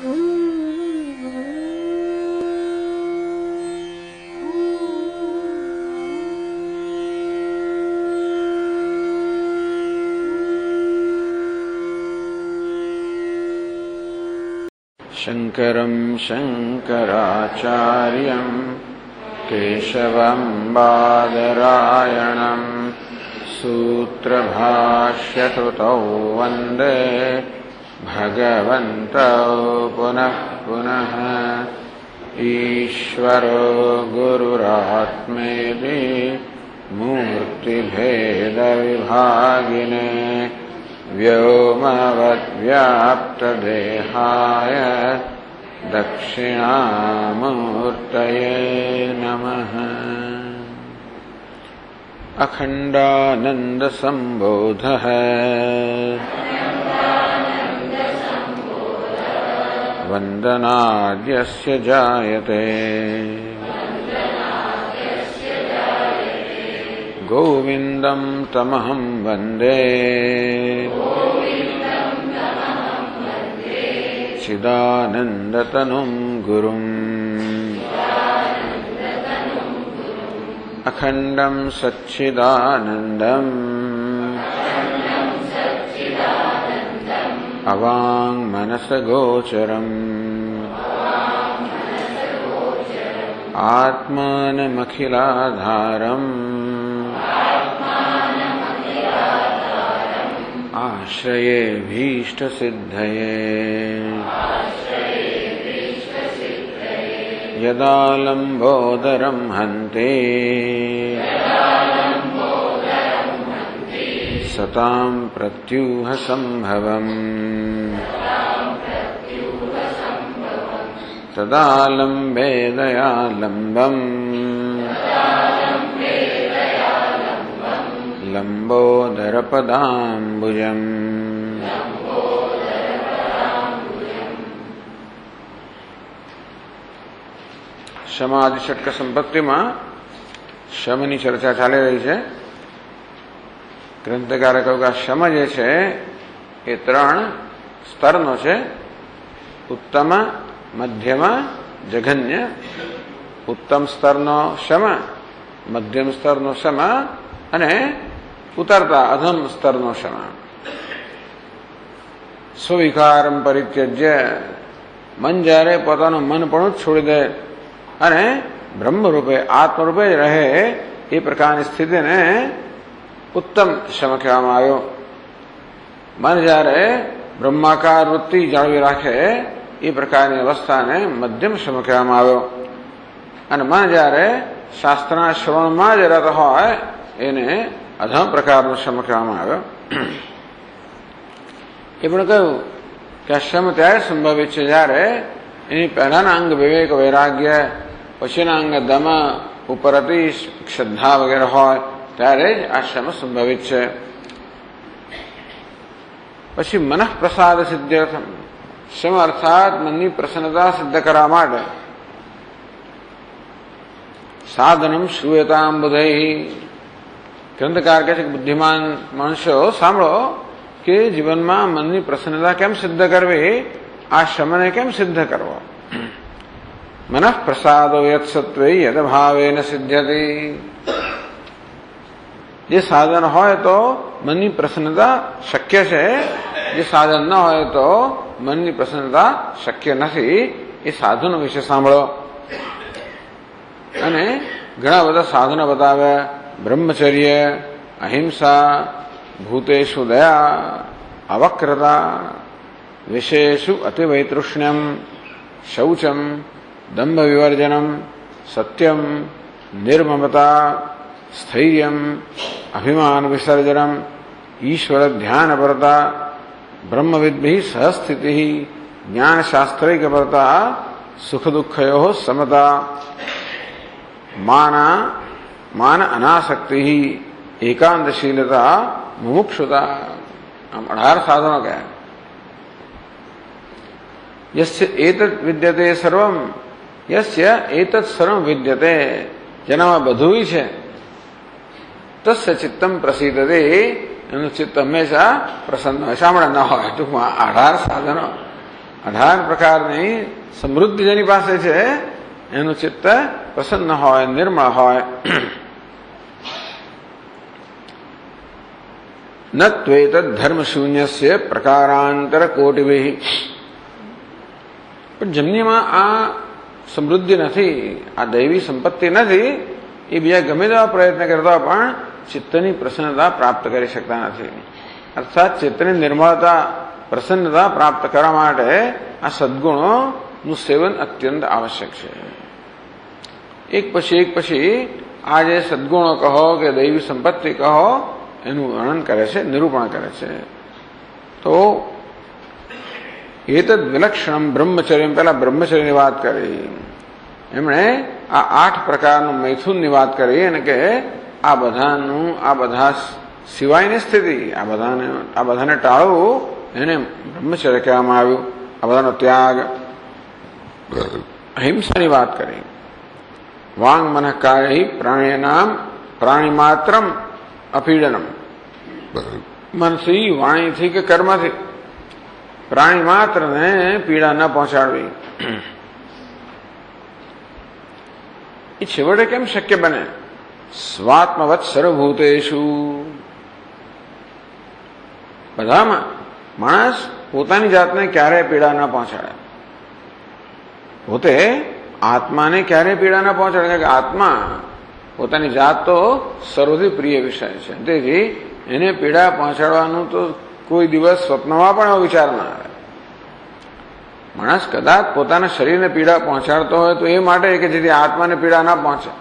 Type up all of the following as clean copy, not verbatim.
शङ्करं शङ्कराचार्यं केशवं बादरायणं सूत्रभाष्यकृतौ वन्दे भगवन्तौ पुनः पुनः। ईश्वरो गुरुरात्मेति मूर्तिभेदविभागिने व्योमवद्व्याप्तदेहाय दक्षिणामूर्तये नमः। अखण्डानन्दसम्बोधः वन्दनाद्यस्य जायते गोविन्दं तमहं वन्दे चिदानन्दतनुं गुरुम्। अखण्डं सच्चिदानन्दम् अवाङ्मनसगोचरम् आत्मानमखिलाधारम् आश्रये भीष्टसिद्धये। यदा लम्बोदरं हन्ते सतां प्रत्यूहसम्भवम् तदा लम्बेदया लम्बम् लंबोदरपदाम्बुजम्। શમાદિ ષટક સંપત્તિમાં શમની ચર્ચા ચાલી રહી છે. ગ્રંથકારે કહ્યું કે આ શમ જે છે એ 3 સ્તરનો છે: ઉત્તમ, મધ્યમ, જઘન્ય. ઉત્તમ સ્તરનો શમ, મધ્યમ સ્તરનો શમ અને ઉતરતા અધમ સ્તરનો શમ. સ્વવિકારમ પરિત્યજ્ય, મન જ્યારે પોતાનું મન પણ છોડી દે અને બ્રહ્મરૂપે આત્મરૂપે જ રહે એ પ્રકારની સ્થિતિને ઉત્તમ શમ કહેવામાં આવ્યો. મન જ્યારે બ્રહ્માકાર વૃત્તિ જાળવી રાખે એ પ્રકારની અવસ્થાને મધ્યમ શમ કહેવામાં આવ્યો. અને મન જ્યારે શાસ્ત્રના શ્રવણમાં જ રહેતો હોય એને અધમ પ્રકારનો શમ કહેવામાં આવ્યો. એ પણ કહ્યું કે આ શમ ત્યારે સંભવિત છે જ્યારે એની પહેલાના અંગ વિવેક વૈરાગ્ય, પછીના અંગ દમ, ઉપરતિ શ્રદ્ધા વગેરે હોય ત્યારે જ આ શમ સંભવિત છે. પછી મનઃ પ્રસાદ સિદ્ધ્યર્થમ, શમ અર્થાત મનની પ્રસન્નતા સિદ્ધ કરવા માટે સાધનમ શ્રૂયતામ બુધૈ. ગ્રંથકાર કહે છે કે બુદ્ધિમાન માણસો સાંભળો કે જીવનમાં મનની પ્રસન્નતા કેમ સિદ્ધ કરવી, આ શમને કેમ સિદ્ધ કરવો. મનઃ પ્રસાદો યત સત્વે યદ ભાવેન સિદ્ધ્યતિ. જે સાધન હોય તો મનની પ્રસન્નતા શક્ય છે, જે સાધન ન હોય તો મનની પ્રસન્નતા શક્ય નથી. એ સાધનો વિશે સાંભળો. અને ઘણા બધા સાધનો બતાવ્યા: બ્રહ્મચર્ય, અહિંસા, ભૂતેષુ દયા, અવક્રતા, વિષયેષુ અતિવૈતૃષ્ણ્યમ, શૌચમ, દંભ વિવર્જનમ, સત્યમ, નિર્મમતા, સ્થૈર્યમ, અભિમાન વિસર્જનમ, ઈશ્વર ધ્યાનપરતા, બ્રહ્મવિદ્ભિ સહસ્થિતિ, જ્ઞાનશાસ્ત્રૈકપરતા, સુખ દુઃખયો સમતા, માન અનાસક્તિ, એકાંતશીલતા, મુમુક્ષુતા. આમ 18 સાધનો કયા. યસ્ય એતત વિદ્યતે સર્વમ, યસ્ય એતત સર્વમ વિદ્યતે, જેનામાં બધું છે, તસ્ય ચિત્તમ પ્રસિદ્ધતે, એનું ચિત્ત હંમેશા પ્રસન્ન હોય, સાંભળે ન હોય. ટૂંકમાં 18 સાધનો 18 પ્રકારની સમૃદ્ધિ જેની પાસે છે એનું ચિત્ત પ્રસન્ન હોય, નિર્મળ હોય. ન ત્વેતદ ધર્મ શૂન્યસ્ય પ્રકારાંતર કોટિભિઃ. પણ જેમનીમાં આ સમૃદ્ધિ નથી, આ દૈવી સંપત્તિ નથી, એ બીજા ગમે તેવા પ્રયત્ન કરતા પણ ચિત્તની પ્રસન્નતા પ્રાપ્ત કરી શકતા નથી. અર્થાત ચિત્તની નિર્મળતા, પ્રસન્નતા પ્રાપ્ત કરવા માટે આ સદગુણોનું સેવન અત્યંત આવશ્યક છે. એક પછી આ જે સદગુણો કહો કે દૈવી સંપત્તિ કહો એનું વર્ણન કરે છે, નિરૂપણ કરે છે. તો એતદ વિલક્ષણમ બ્રહ્મચર્ય, પહેલા બ્રહ્મચર્યની વાત કરી, એમણે આ 8 પ્રકારનું મૈથુનની વાત કરી અને કે આ બધા સિવાયની સ્થિતિ, આ બધાને ટાળવું એને બ્રહ્મચર્ય કહેવામાં આવ્યું. આ બધાનો ત્યાગ, અહિંસાની વાત કરી. વાંગ મન કાય પ્રાણી માત્રમ અપીડનમ. મનથી, વાણીથી કે કર્મથી પ્રાણી માત્રને પીડા ન પહોંચાડવી. એ છેવટે કેમ શક્ય બને? સ્વાત્મવત સર્વભૂતેષુ. બધામાં માણસ પોતાની જાતને ક્યારેય પીડા ન પહોંચાડે, પોતે આત્માને ક્યારેય પીડા ન પહોંચાડે. કારણ કે આત્મા, પોતાની જાત તો સર્વથી પ્રિય વિષય છે, તેથી એને પીડા પહોંચાડવાનું તો કોઈ દિવસ સ્વપ્નમાં પણ એવો વિચાર ના આવે. માણસ કદાચ પોતાના શરીરને પીડા પહોંચાડતો હોય તો એ માટે કે જેથી આત્માને પીડા ના પહોંચે.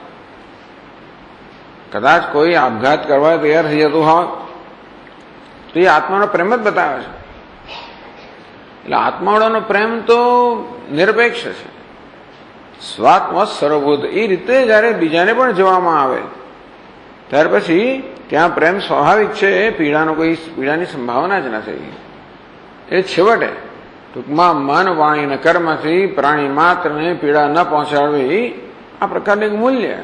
કદાચ કોઈ આપઘાત કરવા તૈયાર થઈ જતું હોય તો એ આત્માનો પ્રેમ જ બતાવે છે. એટલે આત્માવાળાનો પ્રેમ તો નિરપેક્ષ છે. સ્વાત્મ સર્વભૂત. એ રીતે જયારે બીજાને પણ જોવામાં આવે ત્યાર પછી ત્યાં પ્રેમ સ્વાભાવિક છે, પીડાની સંભાવના જ નથી. એ છેવટે ટૂંકમાં મન, વાણી અને કર્મથી પ્રાણી માત્રને પીડા ન પહોંચાડવી, આ પ્રકારનું મૂલ્ય.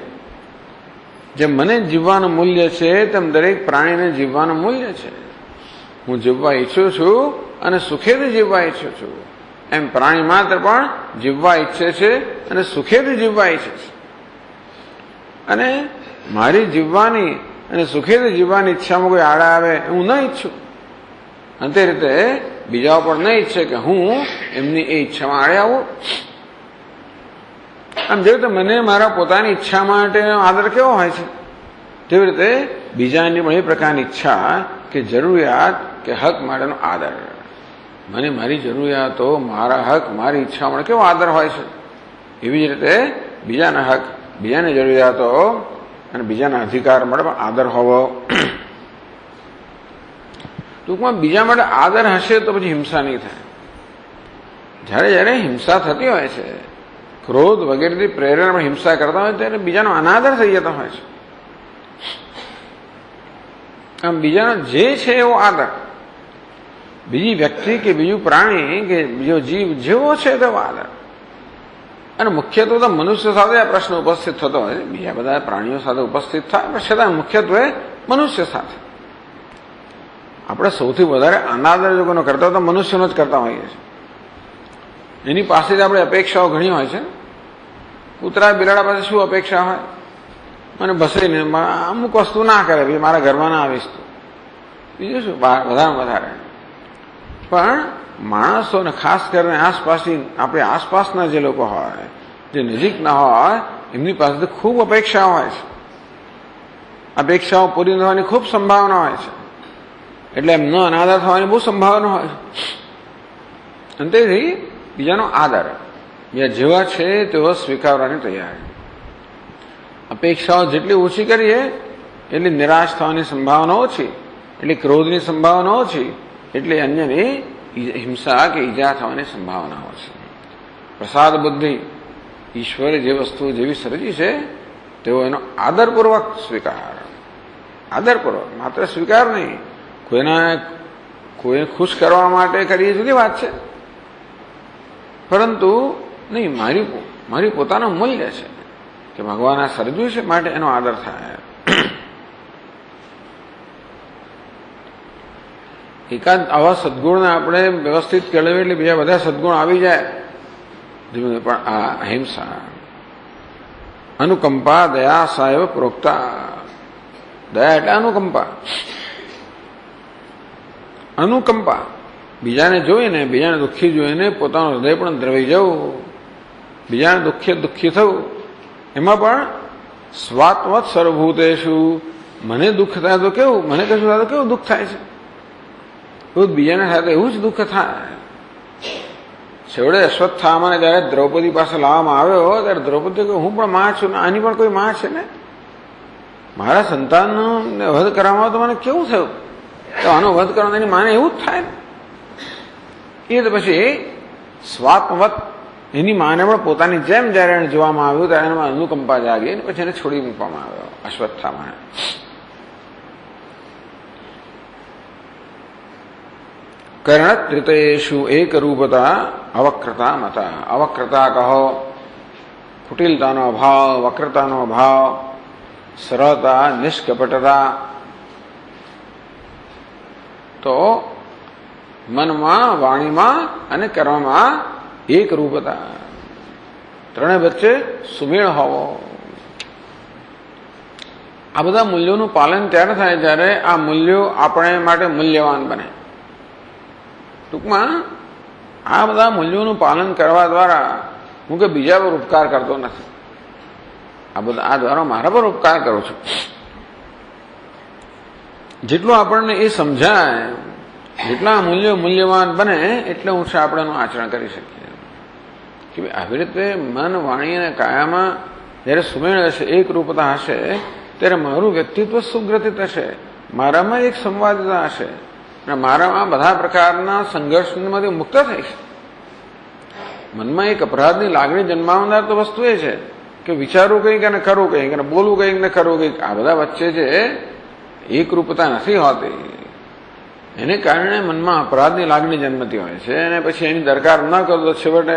જેમ મને જીવવાનું મૂલ્ય છે તેમ દરેક પ્રાણીને જીવવાનું મૂલ્ય છે. હું જીવવા ઈચ્છું છું અને સુખેથી જીવવા ઈચ્છું છું, એમ પ્રાણી માત્ર પણ જીવવા ઈચ્છે છે અને સુખેથી જીવવા ઈચ્છે છે. અને મારી જીવવાની અને સુખેથી જીવવાની ઈચ્છામાં કોઈ આડા આવે હું ન ઈચ્છું, અને તે રીતે બીજાઓ પણ ન ઈચ્છે કે હું એમની એ ઈચ્છામાં આડે આવું. આમ જેવી રીતે મને મારા પોતાની ઈચ્છા માટે આદર કેવો હોય છે, તેવી રીતે બીજાની પણ એ પ્રકારની ઈચ્છા કે જરૂરિયાત કે હક માટેનો આદર. મને મારી જરૂરિયાતો, મારા હક, મારી ઈચ્છા માટે કેવો આદર હોય છે, એવી જ રીતે બીજાના હક, બીજાની જરૂરિયાતો અને બીજાના અધિકાર માટે પણ આદર હોવો. ટૂંકમાં બીજા માટે આદર હશે તો પછી હિંસા નહીં થાય. જ્યારે હિંસા થતી હોય છે, ક્રોધ વગેરેથી પ્રેરણા હિંસા કરતા હોય ત્યારે બીજાનો અનાદર થઈ જતો હોય છે. આમ બીજાનો જે છે એવો આદર, બીજી વ્યક્તિ કે બીજું પ્રાણી કે બીજો જીવ જેવો છે તેવો આદર. અને મુખ્યત્વે તો મનુષ્ય સાથે આ પ્રશ્ન ઉપસ્થિત થતો હોય છે, બીજા બધા પ્રાણીઓ સાથે ઉપસ્થિત થાય પણ છતાં મુખ્યત્વે મનુષ્ય સાથે આપણે સૌથી વધારે અનાદર જો કોનો કરતા હોય તો મનુષ્યનો જ કરતા હોઈએ છીએ. એની પાસે જ આપણે અપેક્ષાઓ ઘણી હોય છે. કૂતરા બિલાડા પાસે શું અપેક્ષા હોય? મને ભસાઈને અમુક વસ્તુ ના કરે, ભાઈ મારા ઘરમાં ના આવીશ તો, બીજું શું વધારે વધારે. પણ માણસોને ખાસ કરીને આપણે આસપાસના જે લોકો હોય, જે નજીકના હોય, એમની પાસે ખૂબ અપેક્ષાઓ હોય છે. અપેક્ષાઓ પૂરી થવાની ખૂબ સંભાવના હોય છે, એટલે એમનો અનાદર થવાની બહુ સંભાવના હોય છે. અને તેથી બીજાનો આદર, બીજા જેવા છે તેઓ સ્વીકારવાની તૈયારી. અપેક્ષાઓ જેટલી ઓછી કરીએ એટલી નિરાશ થવાની સંભાવના ઓછી, એટલી ક્રોધની સંભાવના ઓછી, એટલે અન્યની હિંસા કે ઈજા થવાની સંભાવના ઓછી. પ્રસાદ બુદ્ધિ, ઈશ્વરે જે વસ્તુ જેવી સર્જી છે તેઓ એનો આદરપૂર્વક સ્વીકાર, આદરપૂર્વક, માત્ર સ્વીકાર નહીં, કોઈને ખુશ કરવા માટે કરીએ જુદી વાત છે, પરંતુ નહીં, મારી પોતાનું મૂલ્ય છે કે ભગવાન આ સર્જ્યું છે માટે એનો આદર થાય. એકાદ આવા સદગુણને આપણે વ્યવસ્થિત કેળવીએ એટલે બીજા બધા સદગુણ આવી જાય. ધીમે પણ આ અહિંસા, અનુકંપા, દયા સાહેબ પ્રોક્તા. દયા એટલે અનુકંપા. અનુકંપા બીજાને જોઈને, બીજાને દુઃખી જોઈને પોતાનું હૃદય પણ દ્રવી જવું, બીજાને દુઃખી થવું. એમાં પણ સ્વાત્મત સર્વભૂતેષુ. મને દુઃખ થાય તો કેવું, મને કશું થાય તો કેવું દુઃખ થાય છે, એવું બીજાને થાય તો એવું જ દુઃખ થાય. છેવડે અશ્વત્થામાને જયારે દ્રૌપદી પાસે લાવવામાં આવ્યો ત્યારે દ્રૌપદી કહ્યું, હું પણ માં છું ને આની પણ કોઈ માં છે ને, મારા સંતાનનો વધ કરવામાં તો મને કેવું થયું, તો આનો વધ કરવાનો એની માને એવું જ થાય ને. એ તો પછી સ્વાત્મવત એની માને પણ પોતાની જેમ જયારે એને જોવામાં આવ્યું ત્યારે એમાં અનુકંપા જાગી અને પછી એને છોડી મૂકવામાં આવ્યો અશ્વત્થામાને. કર્ણત્રિતયેષુ એક રૂપતા અવક્રતા મતા. અવક્રતા કહો, કુટિલતાનો અભાવ, વક્રતાનો અભાવ, સરળતા, નિષ્કપટતા. તો મનમાં, વાણીમાં અને કર્મમાં એક રૂપતા, ત્રણે વચ્ચે સુમેળ હોવો. આ બધા મૂલ્યોનું પાલન ત્યારે થાય જ્યારે આ મૂલ્યો આપણે માટે મૂલ્યવાન બને. ટૂંકમાં આ બધા મૂલ્યોનું પાલન કરવા દ્વારા હું કે બીજા પર ઉપકાર કરતો નથી, આ દ્વારા મારા પર ઉપકાર કરું છું. જેટલું આપણને એ સમજાય, જેટલા મૂલ્યો મૂલ્યવાન બને એટલે હું છે આપણે એનું આચરણ કરી શકીએ. કે ભાઈ આવી રીતે મન, વાણી અને કાયામાં જ્યારે સુમેળ હશે, એક રૂપતા હશે, ત્યારે મારું વ્યક્તિત્વ સુગ્રથિત હશે, મારામાં એક સંવાદિતા હશે અને મારામાં બધા પ્રકારના સંઘર્ષમાંથી મુક્ત થઈશ. મનમાં એક અપરાધની લાગણી જન્માવનાર તો વસ્તુ એ છે કે વિચારવું કંઈક અને કરવું કંઈક અને બોલવું કંઈક ને કરવું કંઈક. આ બધા વચ્ચે જે એક રૂપતા નથી હોતી, એને કારણે મનમાં અપરાધની લાગણી જન્મતી હોય છે અને પછી એની દરકાર ન કરો તો છેવટે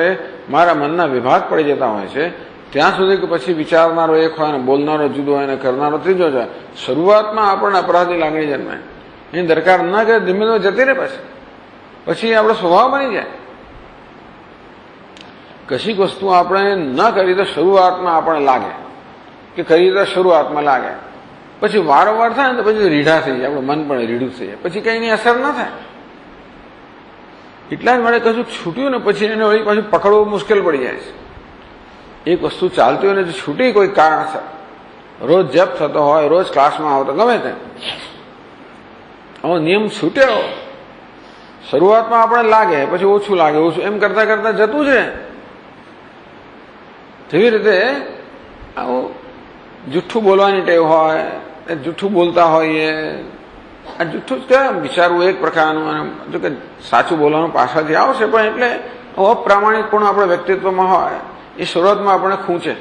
મારા મનના વિભાગ પડી જતા હોય છે. ત્યાં સુધી કે પછી વિચારનારો એક હોય ને બોલનારો જુદો હોય ને કરનારો ત્રીજો છે. શરૂઆતમાં આપણને અપરાધની લાગણી જન્મે, એની દરકાર ન કરે, ધીમે ધીમે જતી રહે, પછી આપણો સ્વભાવ બની જાય. કશીક વસ્તુ આપણે ન કરી તો શરૂઆતમાં આપણને લાગે કે કરી તો શરૂઆતમાં લાગે, પછી વારંવાર થાય ને તો પછી રીઢા થઈ જાય, આપણું મન પણ રીઢું થઈ જાય, પછી કઈ એની અસર ન થાય. એટલા જ માટે કશું છૂટ્યું ને પછી એને વળી પાછું પકડવું મુશ્કેલ પડી જાય છે. એક વસ્તુ ચાલતી હોય ને જો છૂટી કોઈ કારણસર, રોજ જપ થતો હોય, રોજ ક્લાસમાં આવતો, ગમે તે નિયમ છૂટ્યો, શરૂઆતમાં આપણે લાગે, પછી ઓછું લાગે, ઓછું એમ કરતા કરતા જતું છે. જેવી રીતે આવું જુઠ્ઠું બોલવાની ટેવ હોય, જુઠ્ઠું બોલતા હોઈએ, આ જુઠ્ઠું જ કેમ વિચારવું એક પ્રકારનું, અને જો કે સાચું બોલવાનું પાછળથી આવશે, પણ એટલે અપ્રામાણિક પણ આપણે વ્યક્તિત્વમાં હોય એ શરૂઆતમાં આપણે ખૂંચે,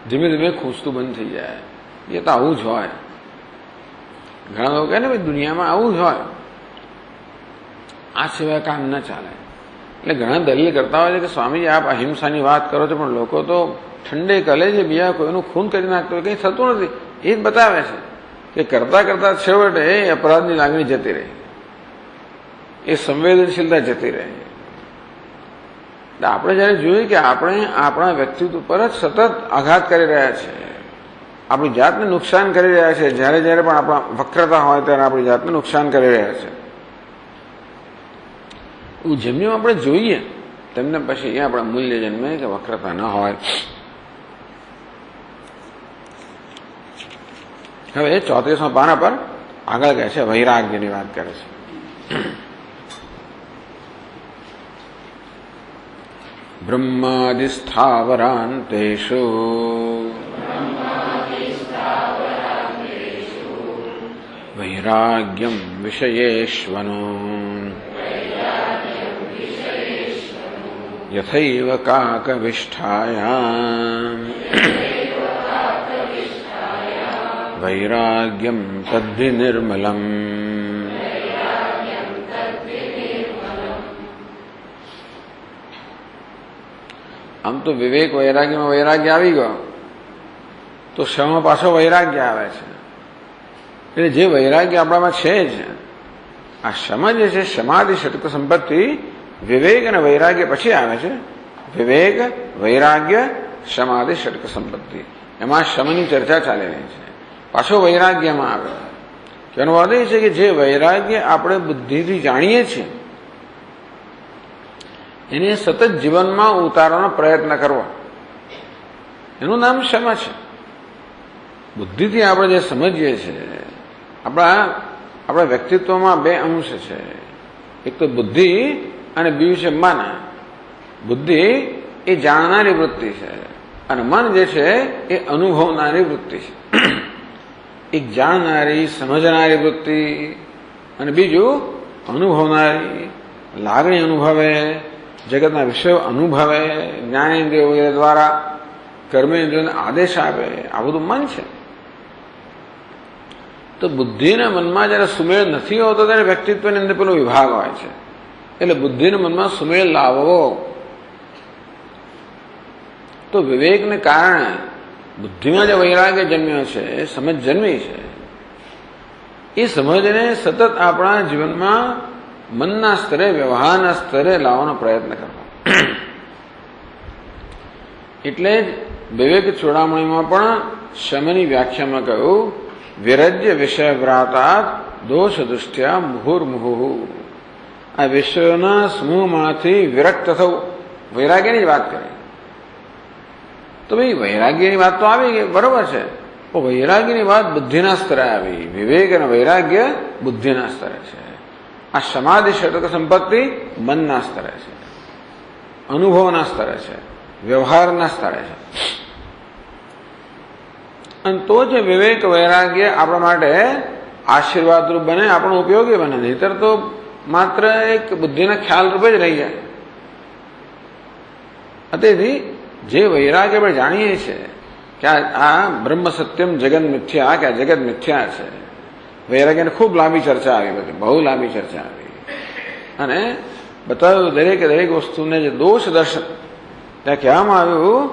ધીમે ધીમે ખૂંચતું બંધ થઈ જાય. એ તો આવું જ હોય. ઘણા લોકો કહે ને ભાઈ દુનિયામાં આવું જ હોય, આ સિવાય કામ ન ચાલે. એટલે ઘણા દલીલ કરતા હોય છે કે સ્વામીજી આપ અહિંસાની વાત કરો છો, પણ લોકો તો ઠંડે કલે છે, બીજા કોઈનું ખૂન કરી નાખતો હોય, કંઈ થતું નથી. એ જ બતાવે છે કે કરતા કરતા છેવટે એ અપરાધની લાગણી જતી રહે, એ સંવેદનશીલતા જતી રહે. આપણે જયારે જોઈએ કે આપણે આપણા વ્યક્તિત્વ પર જ સતત આઘાત કરી રહ્યા છે, આપણી જાતને નુકસાન કરી રહ્યા છે, જ્યારે જ્યારે પણ આપણા વક્રતા હોય ત્યારે આપણી જાતને નુકસાન કરી રહ્યા છે. જેમ જેમ આપણે જોઈએ તેમને પછી એ આપણા મૂલ્ય જન્મે કે વક્રતા ન હોય. હવે 34મા પાના પર આગળ કહે છે, વૈરાગ્યની વાત કરે છે. બ્રહ્માદિસ્થાવરાંતેષુ વૈરાગ્યમ વિષયેષ્વનો યથૈવ કાકવિષ્ઠાયામ વૈરાગ્યમ તદ્ધિ નિર્મલમ. આમ તો વિવેક વૈરાગ્યમાં વૈરાગ્ય આવી ગયો તો શમાં પાછો વૈરાગ્ય આવે છે. એટલે જે વૈરાગ્ય આપણામાં છે જ આ શમ જે છે સમાધિ ષટક સંપત્તિ વિવેક અને વૈરાગ્ય પછી આવે છે. વિવેક, વૈરાગ્ય, સમાધિ ષટક સંપત્તિ, એમાં શમની ચર્ચા ચાલી રહી છે. પાછો વૈરાગ્યમાં આવે. એનો અર્થ એ છે કે જે વૈરાગ્ય આપણે બુદ્ધિથી જાણીએ છીએ એને સતત જીવનમાં ઉતારવાનો પ્રયત્ન કરવો, એનું નામ શમ છે. બુદ્ધિથી આપણે જે સમજીએ છીએ, આપણા વ્યક્તિત્વમાં બે અંશ છે. એક તો બુદ્ધિ અને બીજું છે મન. બુદ્ધિ એ જાણનારી વૃત્તિ છે અને મન જે છે એ અનુભવનારી વૃત્તિ છે. એક જાણનારી, સમજનારી વૃત્તિ અને બીજું અનુભવનારી, લાગણી અનુભવે, જગતના વિષયો અનુભવે, જ્ઞાનેન્દ્રિયો વગેરે દ્વારા કર્મેન્દ્રિયોને આદેશ આપે, આ બધું મન છે. તો બુદ્ધિના મનમાં જયારે સુમેળ નથી હોતો ત્યારે વ્યક્તિત્વની અંદર પેલો વિભાગ હોય છે. એટલે બુદ્ધિના મનમાં સુમેળ લાવવો. તો વિવેકને કારણે બુદ્ધિમાં જે વૈરાગ્ય જન્મ્યો છે, સમજ જન્મી છે, એ સમજને સતત આપણા જીવનમાં મનના સ્તરે, વ્યવહારના સ્તરે લાવવાનો પ્રયત્ન કરવો. એટલે જ વિવેક ચૂડામણીમાં પણ શમની વ્યાખ્યામાં કહ્યું, વિરજ્ય વિષય વ્રાતાત દોષ દુષ્ટ્યા મુહુર્મુહુ. આ વિષયોના સમૂહમાંથી વિરક્ત થવું, વૈરાગ્યની જ વાત કરી. તો ભાઈ વૈરાગ્યની વાત તો આવી ગઈ, બરોબર છે. તો વૈરાગ્યની વાત બુદ્ધિના સ્તરે આવી. વિવેક અને વૈરાગ્ય બુદ્ધિના સ્તરે છે. આ સમાધિ ષટક સંપત્તિ મનના સ્તરે છે, અનુભવના સ્તરે છે, વ્યવહારના સ્તરે છે. અને તો જ વિવેક વૈરાગ્ય આપણા માટે આશીર્વાદરૂપ બને, આપણો ઉપયોગી બને. નહીતર તો માત્ર એક બુદ્ધિના ખ્યાલ રૂપે જ રહી જાય. તેથી જે વૈરાગ્ય આપણે જાણીએ છીએ કે આ બ્રહ્મ સત્યમ જગત મિથ્યા, કે આ જગત મિથ્યા છે, વૈરાગ્યની ખૂબ લાંબી ચર્ચા આવી, બધી બહુ લાંબી ચર્ચા આવી. અને બતાવ્યું દરેક વસ્તુને જે દોષ દર્શન, ત્યાં કહેવામાં આવ્યું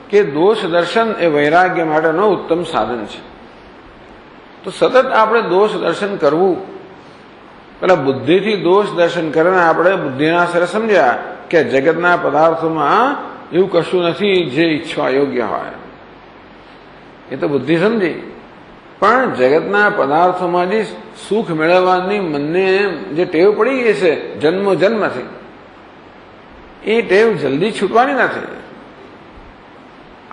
કે દોષ દર્શન એ વૈરાગ્ય માટેનો ઉત્તમ સાધન છે. તો સતત આપણે દોષ દર્શન કરવું. પેલા બુદ્ધિથી દોષ દર્શન કરીને આપણે બુદ્ધિના સ્તરે સમજ્યા કે જગતના પદાર્થોમાં એવું કશું નથી જે ઈચ્છવા યોગ્ય હોય. એ તો બુદ્ધિ સમજી. પણ જગતના પદાર્થોમાં જે સુખ મેળવવાની મનને જે ટેવ પડી ગઈ છે જન્મથી, એ ટેવ જલ્દી છૂટવાની નથી.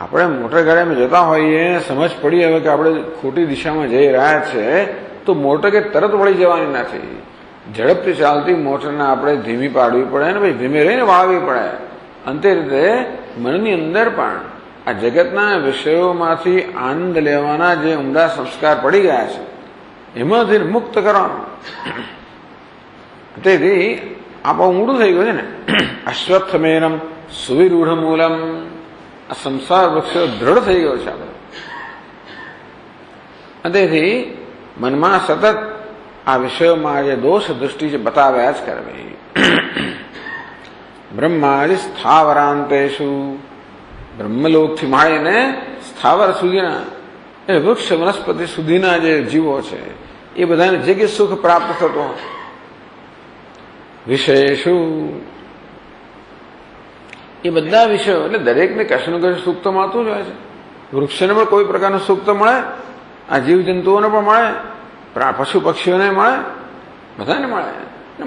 આપણે મોટર ગાડીમાં જતા હોઈએ, સમજ પડી હવે કે આપણે ખોટી દિશામાં જઈ રહ્યા છે, તો મોટર કે તરત વળી જવાની નથી. ઝડપથી ચાલતી મોટરને આપણે ધીમી પાડવી પડે ને ભાઈ ધીમે રહીને વાળવી પડે. અંતે રીતે મનની અંદર પણ આ જગતના વિષયોમાંથી આનંદ લેવાના જે ઊંડા સંસ્કાર પડી ગયા છે એમાંથી મુક્ત કરવાનું. તેથી આપણું ઊંડું થઈ ગયું છે ને. અશ્વત્થમેનમ સુવિરૂઢ મૂલમ. આ સંસાર વૃક્ષ દ્રઢ થઈ ગયો છે આપણે. તેથી મનમાં સતત આ વિષયોમાં જે દોષ દૃષ્ટિ છે બતાવ્યા જ કરવી. બ્રહ્માદિ સ્થાવરાંતેષુ, બ્રહ્મલોકથી માંડીને સ્થાવર સુધીના એ વૃક્ષ વનસ્પતિ સુધીના જે જીવો છે એ બધાને જે કે સુખ પ્રાપ્ત થતો વિષયેષુ, એ બધા વિષયો એટલે દરેકને કશું કશું સુખ તો મળતું જ હોય છે. વૃક્ષને પણ કોઈ પ્રકારનું સુખ તો મળે, આ જીવજંતુઓને પણ મળે, પશુ પક્ષીઓને મળે, બધાને મળે,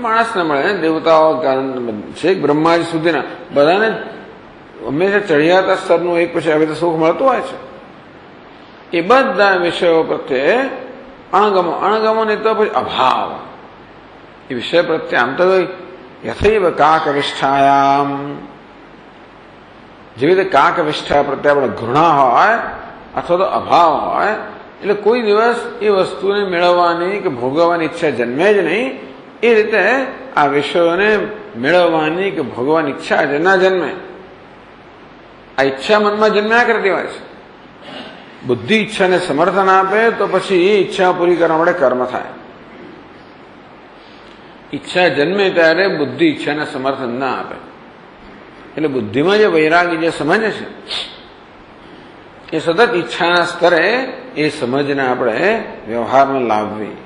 માણસને મળે, દેવતાઓ છેક બ્રહ્માજી સુધીના બધાને હંમેશા ચઢિયાતા સ્તરનું એક પછી હવે તો સુખ મળતું હોય છે. એ બધા વિષયો પ્રત્યે અણગમો નહીં તો પછી અભાવ. એ વિષય પ્રત્યે આમ તો યથૈવ કાકવિષ્ઠાયામ, જેવી રીતે કાકવિષ્ઠા પ્રત્યે આપણે ઘૃણા હોય અથવા તો અભાવ હોય, એટલે કોઈ દિવસ એ વસ્તુને મેળવવાની કે ભોગવવાની ઈચ્છા જન્મે જ નહીં. એ રીતે આ વિષયોને મેળવવાની કે ભોગવવાની ઈચ્છા જ ના જન્મે. આ ઈચ્છા મનમાં જન્મ્યા કરતી હોય છે. બુદ્ધિ ઈચ્છાને સમર્થન આપે તો પછી એ ઈચ્છા પૂરી કરવા માટે કર્મ થાય. ઈચ્છા જન્મે ત્યારે બુદ્ધિ ઈચ્છાને સમર્થન ના આપે. એટલે બુદ્ધિમાં જે વૈરાગ્ય જે સમજે છે એ સતત ઈચ્છાના સ્તરે એ સમજને આપણે વ્યવહારમાં લાવવી.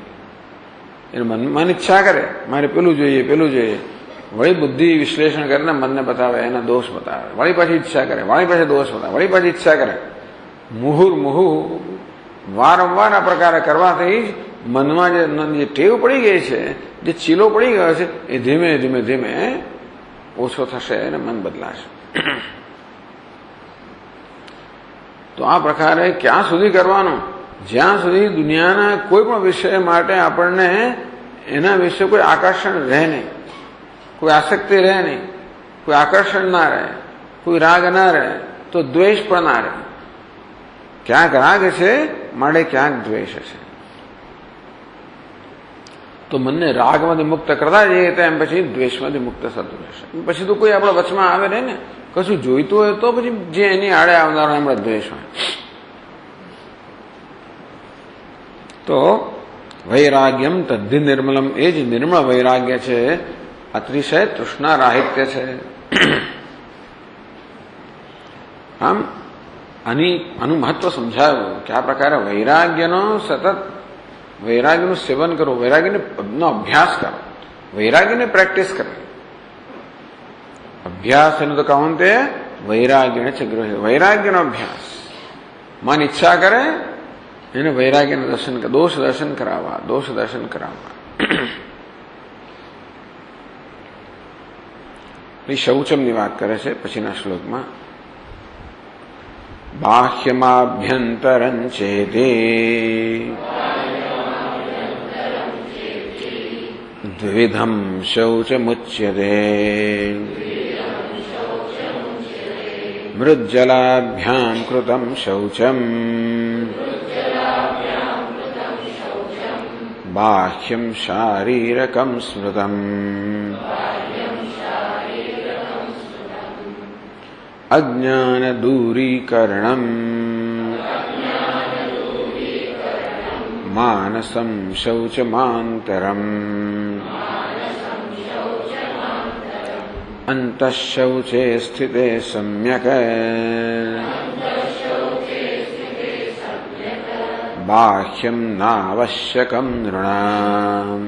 એને મન ઈચ્છા કરે મારે પેલું જોઈએ પેલું જોઈએ, વળી બુદ્ધિ વિશ્લેષણ કરીને મનને બતાવે, એના દોષ બતાવે, વળી પાછી ઈચ્છા કરે, વળી પાછી દોષ બતાવે, વળી પાછી ઈચ્છા કરે. મુહુર્મુહુ વારંવાર આ પ્રકારે કરવાથી જ મનમાં જે ટેવ પડી ગઈ છે, જે ચીલો પડી ગયો છે, એ ધીમે ધીમે ધીમે ઓછો થશે અને મન બદલાશે. તો આ પ્રકારે ક્યાં સુધી કરવાનું? જ્યાં સુધી દુનિયાના કોઈ પણ વિષય માટે આપણને એના વિશે કોઈ આકર્ષણ રહે નહીં, કોઈ આસક્તિ રહે નહીં, કોઈ આકર્ષણ ના રહે, કોઈ રાગ ના રહે, તો દ્વેષ પણ ના રહે. ક્યાંક રાગ છે માટે ક્યાંક દ્વેષ છે. તો મનને રાગમાંથી મુક્ત કરતા જઈએ તેમ પછી દ્વેષમાંથી મુક્ત થતું રહેશે. પછી તો કોઈ આપણા વચમાં આવે નહીં ને, કશું જોઈતું હોય તો પછી જે એની આડે આવનારો એમણે દ્વેષ હોય. તો વૈરાગ્યમ તદ્ધિ નિર્મલમ, એ જ નિર્મળ વૈરાગ્ય છે, અતિશય તૃષ્ણા રાહિત્ય છે. આમ આનું મહત્વ સમજાવ્યું કે આ પ્રકારે વૈરાગ્યનું સેવન કરો, વૈરાગ્યનો અભ્યાસ કરો, વૈરાગ્યને પ્રેક્ટિસ કરો. અભ્યાસ એનું તો કહું તે વૈરાગ્ય છે ગૃહ, વૈરાગ્યનો અભ્યાસ. મન ઈચ્છા કરે એને વૈરાગ્યનું દર્શન, દોષ દર્શન કરાવવા, દોષ દર્શન કરાવવા. શૌચમની વાત કરે છે પછીના શ્લોકમાં. બાહ્યમાભ્યંતરં ચેતે દ્વિધમ શૌચમુચ્યતે મૃજ્જલાભ્યામ કૃતમ શૌચમ બાહ્યમ શારીરકમ સ્મૃતમ અજ્ઞાન દૂરીકરણમ માનસમ શૌચમાંતરમ અંતઃશૌચે સ્થિતે સમ્યક બાહ્યમ નાવશ્યકમ નૃણામ.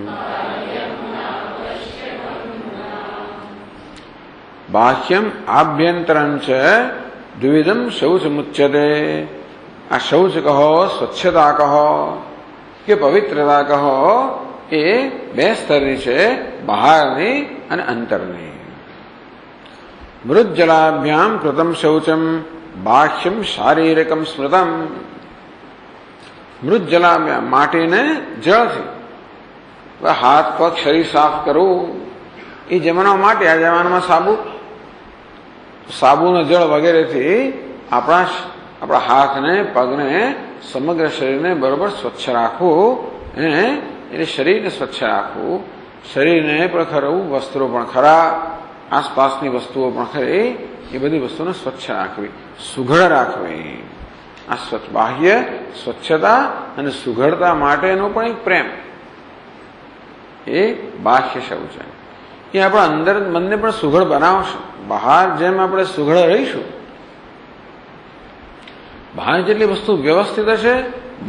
બાહ્યમ આભ્યંતરં ચ દ્વિવિધમ શૌચમુચ્યતે. આ શૌચ કહો, સ્વચ્છતા કહો કે પવિત્રતા કહો, એ બે સ્તરની છે, બહારની અને અંતરની. મૃજ્જલાભ્યામ કૃતમ શૌચમ બાહ્યમ શારીરકમ સ્મૃતમ. મૃજ્જલાભ્યામ માટીને જળથી, હાથ પગ શરીર સાફ કરવું એ જમાના માટે. આ જમાનામાં સાબુના જળ વગેરેથી આપણા હાથને, પગને, સમગ્ર શરીરને બરોબર સ્વચ્છ રાખવું, એટલે શરીરને સ્વચ્છ રાખવું, શરીરને પણ ખરવું, વસ્ત્રો પણ ખરા, આસપાસની વસ્તુઓ પણ ખરી, એ બધી વસ્તુને સ્વચ્છ રાખવી, સુઘડ રાખવી. આ બાહ્ય સ્વચ્છતા અને સુઘડતા માટેનો પણ એક પ્રેમ, એ બાહ્ય શૌચ. એ આપણા અંદર મનને પણ સુઘડ બનાવશે. બહાર જેમ આપણે સુઘડ રહીશું, બહાર જેટલી વસ્તુ વ્યવસ્થિત હશે,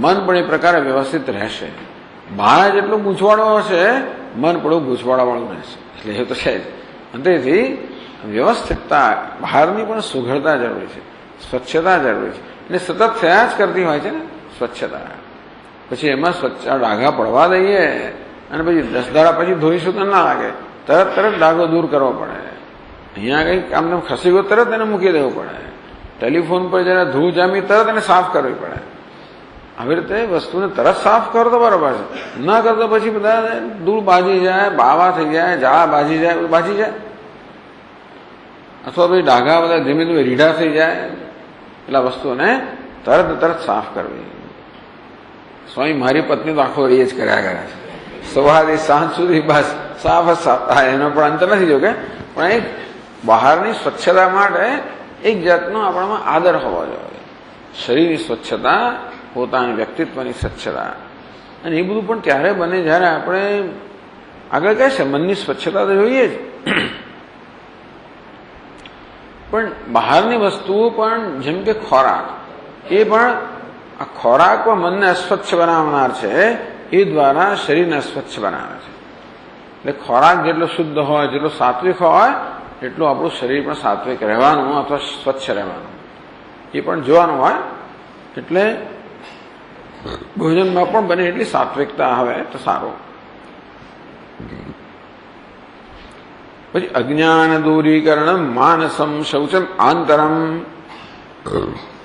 મન પણ એ પ્રકારે વ્યવસ્થિત રહેશે. બહાર જેટલું ગૂંચવાડો હશે, મન પણ ગૂંચવાડાવાળું રહેશે. એટલે એ તો છે જ. અંતેથી વ્યવસ્થિતતા, બહારની પણ સુઘડતા જરૂરી છે, સ્વચ્છતા જરૂરી છે. એટલે સતત થયા જ કરતી હોય છે ને સ્વચ્છતા. પછી એમાં ડાઘા પડવા દઈએ અને પછી 10 દાડા પછી ધોઈશું તો ના લાગે, તરત ડાઘો દૂર કરવો પડે. અહીંયા કંઈક આમ ખસી ગયો તરત એને મૂકી દેવું પડે. ટેલિફોન પર જરા ધૂળ જામી તરત એને સાફ કરવી પડે. આવી રીતે વસ્તુને તરત સાફ કરો તો બરાબર છે, ન કરતો પછી બધા ધૂળ બાજી જાય, બાવા થઈ જાય, ઝાડા બાજી જાય, અથવા પછી ડાઘા બધા ધીમે ધીમે રીઢા થઈ જાય. એટલે વસ્તુને તરત સાફ કરવી. સ્વામી મારી પત્ની તો આખો એ જ કર્યા કરે છે, સવારથી સાંજ સુધી બસ સાફ જ સાફ. એનો પણ અંત નથી જો કે, પણ એક બહારની સ્વચ્છતા માટે એક જાતનો આપણામાં આદર હોવો જોઈએ. શરીરની સ્વચ્છતા, પોતાની વ્યક્તિત્વની સ્વચ્છતા, અને એ બધું પણ ત્યારે બને જ્યારે આપણે આગળ કહે છે મનની સ્વચ્છતા તો જોઈએ જ, પણ બહારની વસ્તુઓ પણ જેમ કે ખોરાક, એ પણ આ ખોરાક મનને અસ્વચ્છ બનાવનાર છે. એ દ્વારા શરીરને સ્વચ્છ બનાવે છે. એટલે ખોરાક જેટલો શુદ્ધ હોય, જેટલો સાત્વિક હોય, એટલું આપણું શરીર પણ સાત્વિક રહેવાનું અથવા સ્વચ્છ રહેવાનું એ પણ જોવાનું હોય. એટલે ભોજનમાં પણ બને એટલી સાત્વિકતા આવે તો સારું. પછી અજ્ઞાન દૂરીકરણ માનસમ શૌચમ આંતરમ.